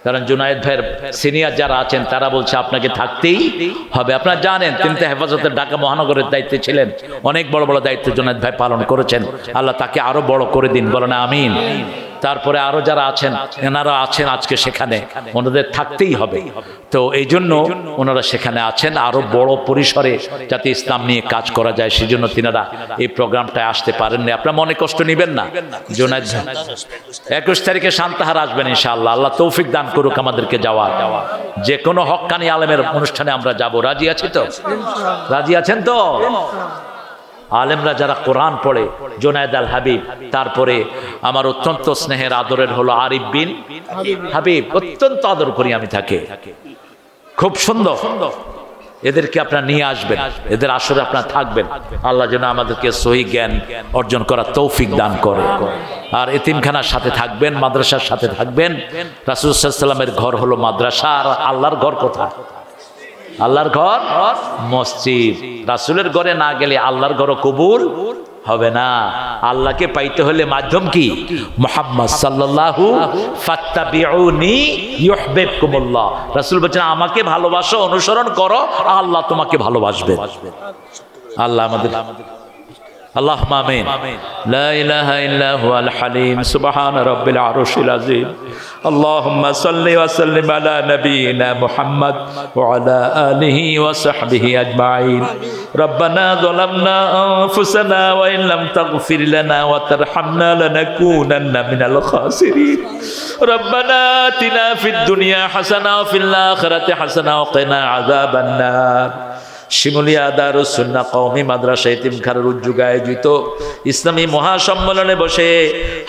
কারণ জুনায়েদ ভাইয়ের সিনিয়র যারা আছেন তারা বলছে আপনাকে থাকতেই হবে। আপনারা জানেন তিনি তো হেফাজতের ঢাকা মহানগরের দায়িত্বে ছিলেন, অনেক বড় বড় দায়িত্ব জুনায়েদ ভাই পালন করেছেন। আল্লাহ তাকে আরো বড় করে দিন, বলেন আমিন। তারপরে আরো যারা আছেন এনারা আছেন আজকে সেখানে, ওনাদের থাকতেই হবে। তো এই জন্য ওনারা সেখানে আছেন, আরো বড় পরিসরে যাতে ইসলাম নিয়ে কাজ করা যায় সেজন্য তিনারা এই প্রোগ্রামটায় আসতে পারেননি। আপনারা মনে কষ্ট নেবেন না। জুনায়েদ 21 তারিখে সান্তাহার আসবেন ইনশাআল্লাহ, আল্লাহ তৌফিক দান করুক আমাদেরকে যাওয়ার। যে কোনো হক্কানি আলেমের অনুষ্ঠানে আমরা যাব, রাজি আছি তো? রাজি আছেন তো? আলেমরা যারা কোরআন পড়ে, জুনায়েদ আল হাবিব, তারপরে আমার অত্যন্ত স্নেহের আদরের হলো আরিফ বিন হাবিব, অত্যন্ত আদর করি আমি তাকে, খুব সুন্দর। এদেরকে আপনারা নিয়ে আসবেন, এদের আসরে আপনারা থাকবেন। আল্লাহ যেন আমাদেরকে সহি জ্ঞান অর্জন করার তৌফিক দান করে। আর এতিমখানার সাথে থাকবেন, মাদ্রাসার সাথে থাকবেন। রাসূল সাল্লাল্লাহু আলাইহি ওয়াসাল্লামের ঘর হলো মাদ্রাসা, আর আল্লাহর ঘর কোথায়? আল্লাহর ঘর মসজিদ। রাসূলের ঘরে না গেলে আল্লাহর ঘর কবুল হবে না। আল্লাহকে পাইতে হলে মাধ্যম কি? মুহাম্মদ সাল্লাল্লাহু ফাত্তাবিউনি ইউহিব্বুকুমুল্লাহ। রাসূল বলেন আমাকে ভালোবাসো, অনুসরণ করো, আল্লাহ তোমাকে ভালোবাসবে। আল্লাহ আমাদের اللهم آمين لا إله إلا هو الحليم سبحان رب العرش العظيم اللهم صل وسلم على نبينا محمد وعلى آله وصحبه أجمعين ربنا ظلمنا أنفسنا وإن لم تغفر لنا وترحمنا لنكونن من الخاسرين ربنا آتنا في الدنيا حسنة وفي الآخرة حسنة وقنا عذاب النار শিমুলিয়া দারুস সুন্নাহ কওমি মাদ্রাসা এতিমখানার উদ্যোগে আয়োজিত ইসলামী মহাসম্মেলনে বসে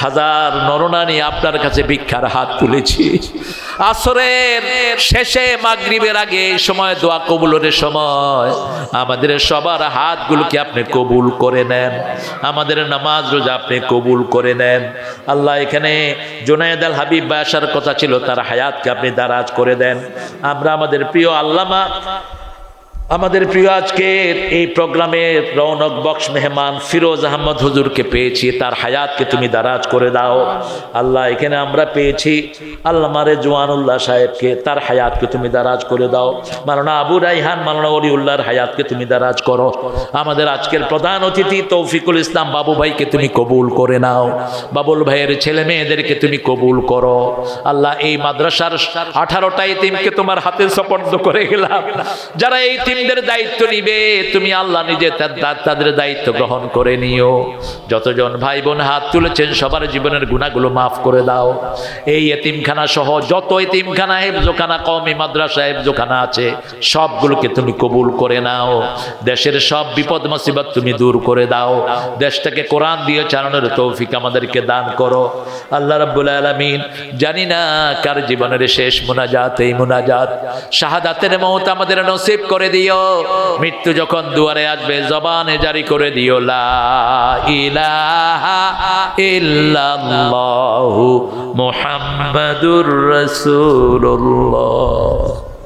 হাজার নরনারী আপনার কাছে ভিক্ষার হাত তুলেছি। আসরের শেষে মাগরিবের আগে এই সময় দোয়া কবুলের সময় আমাদের সবার হাতগুলোকে আপনি কবুল করে নেন, আমাদের নামাজ রোজা আপনি কবুল করে নেন। আল্লাহ এখানে জুনায়েদ আল হাবিব ভাই আসার কথা ছিল, তার হায়াতকে আপনি দারাজ করে দেন। আমরা আমাদের প্রিয় আল্লামা, আমাদের প্রিয় আজকের এই প্রোগ্রামের রৌনক বক্স মেহমান ফিরোজ আহমদ হুজুরকে পেয়েছি, তার হায়াতকে তুমি দারাজ করে দাও। আল্লাহ এখানে আমরা পেয়েছি আল্লামা রেজওয়ানুল্লাহ সাহেবকে, তার হায়াতকে তুমি দারাজ করে দাও। মাওলানা আবু রাইহান, মাওলানা ওলিউল্লাহর হায়াতকে তুমি দারাজ করো। আমাদের আজকের প্রধান অতিথি তৌফিকুল ইসলাম বাবু ভাইকে তুমি কবুল করে নাও। বাবুল ভাইয়ের ছেলে মেয়েদেরকে তুমি কবুল করো। আল্লাহ এই মাদ্রাসার 18টা ইতিমকে তোমার হাতে সুপর্দ করে গেলাম। যারা এই দের দায়িত্ব নিবে তুমি আল্লাহ নিজে তাদের দায়িত্ব গ্রহণ করে নিও। যতজন ভাই বোন হাত তুলেছেন সবার জীবনের গুনাহগুলো মাফ করে দাও। এই এতিমখানা সহ যত এতিমখানা হেফজখানা কওমি মাদ্রাসা হেফজখানা আছে সবগুলোকে তুমি কবুল করে নাও। দেশের সব বিপদ মুসিবত তুমি দূর করে দাও। দেশটাকে কোরআন দিয়ে চালানোর তৌফিক আমাদেরকে দান করো। আল্লাহ রাব্বুল আলামিন, জানি না কার জীবনের শেষ মুনাজাত এই মুনাজাত, শাহাদাতের মওত আমাদের নসিব করে দিও। মৃত্যু যখন দুয়ারে আসবে জবানে জারি করে দিও লা ইলাহা ইল্লাল্লাহু মুহাম্মাদুর রাসূলুল্লাহ।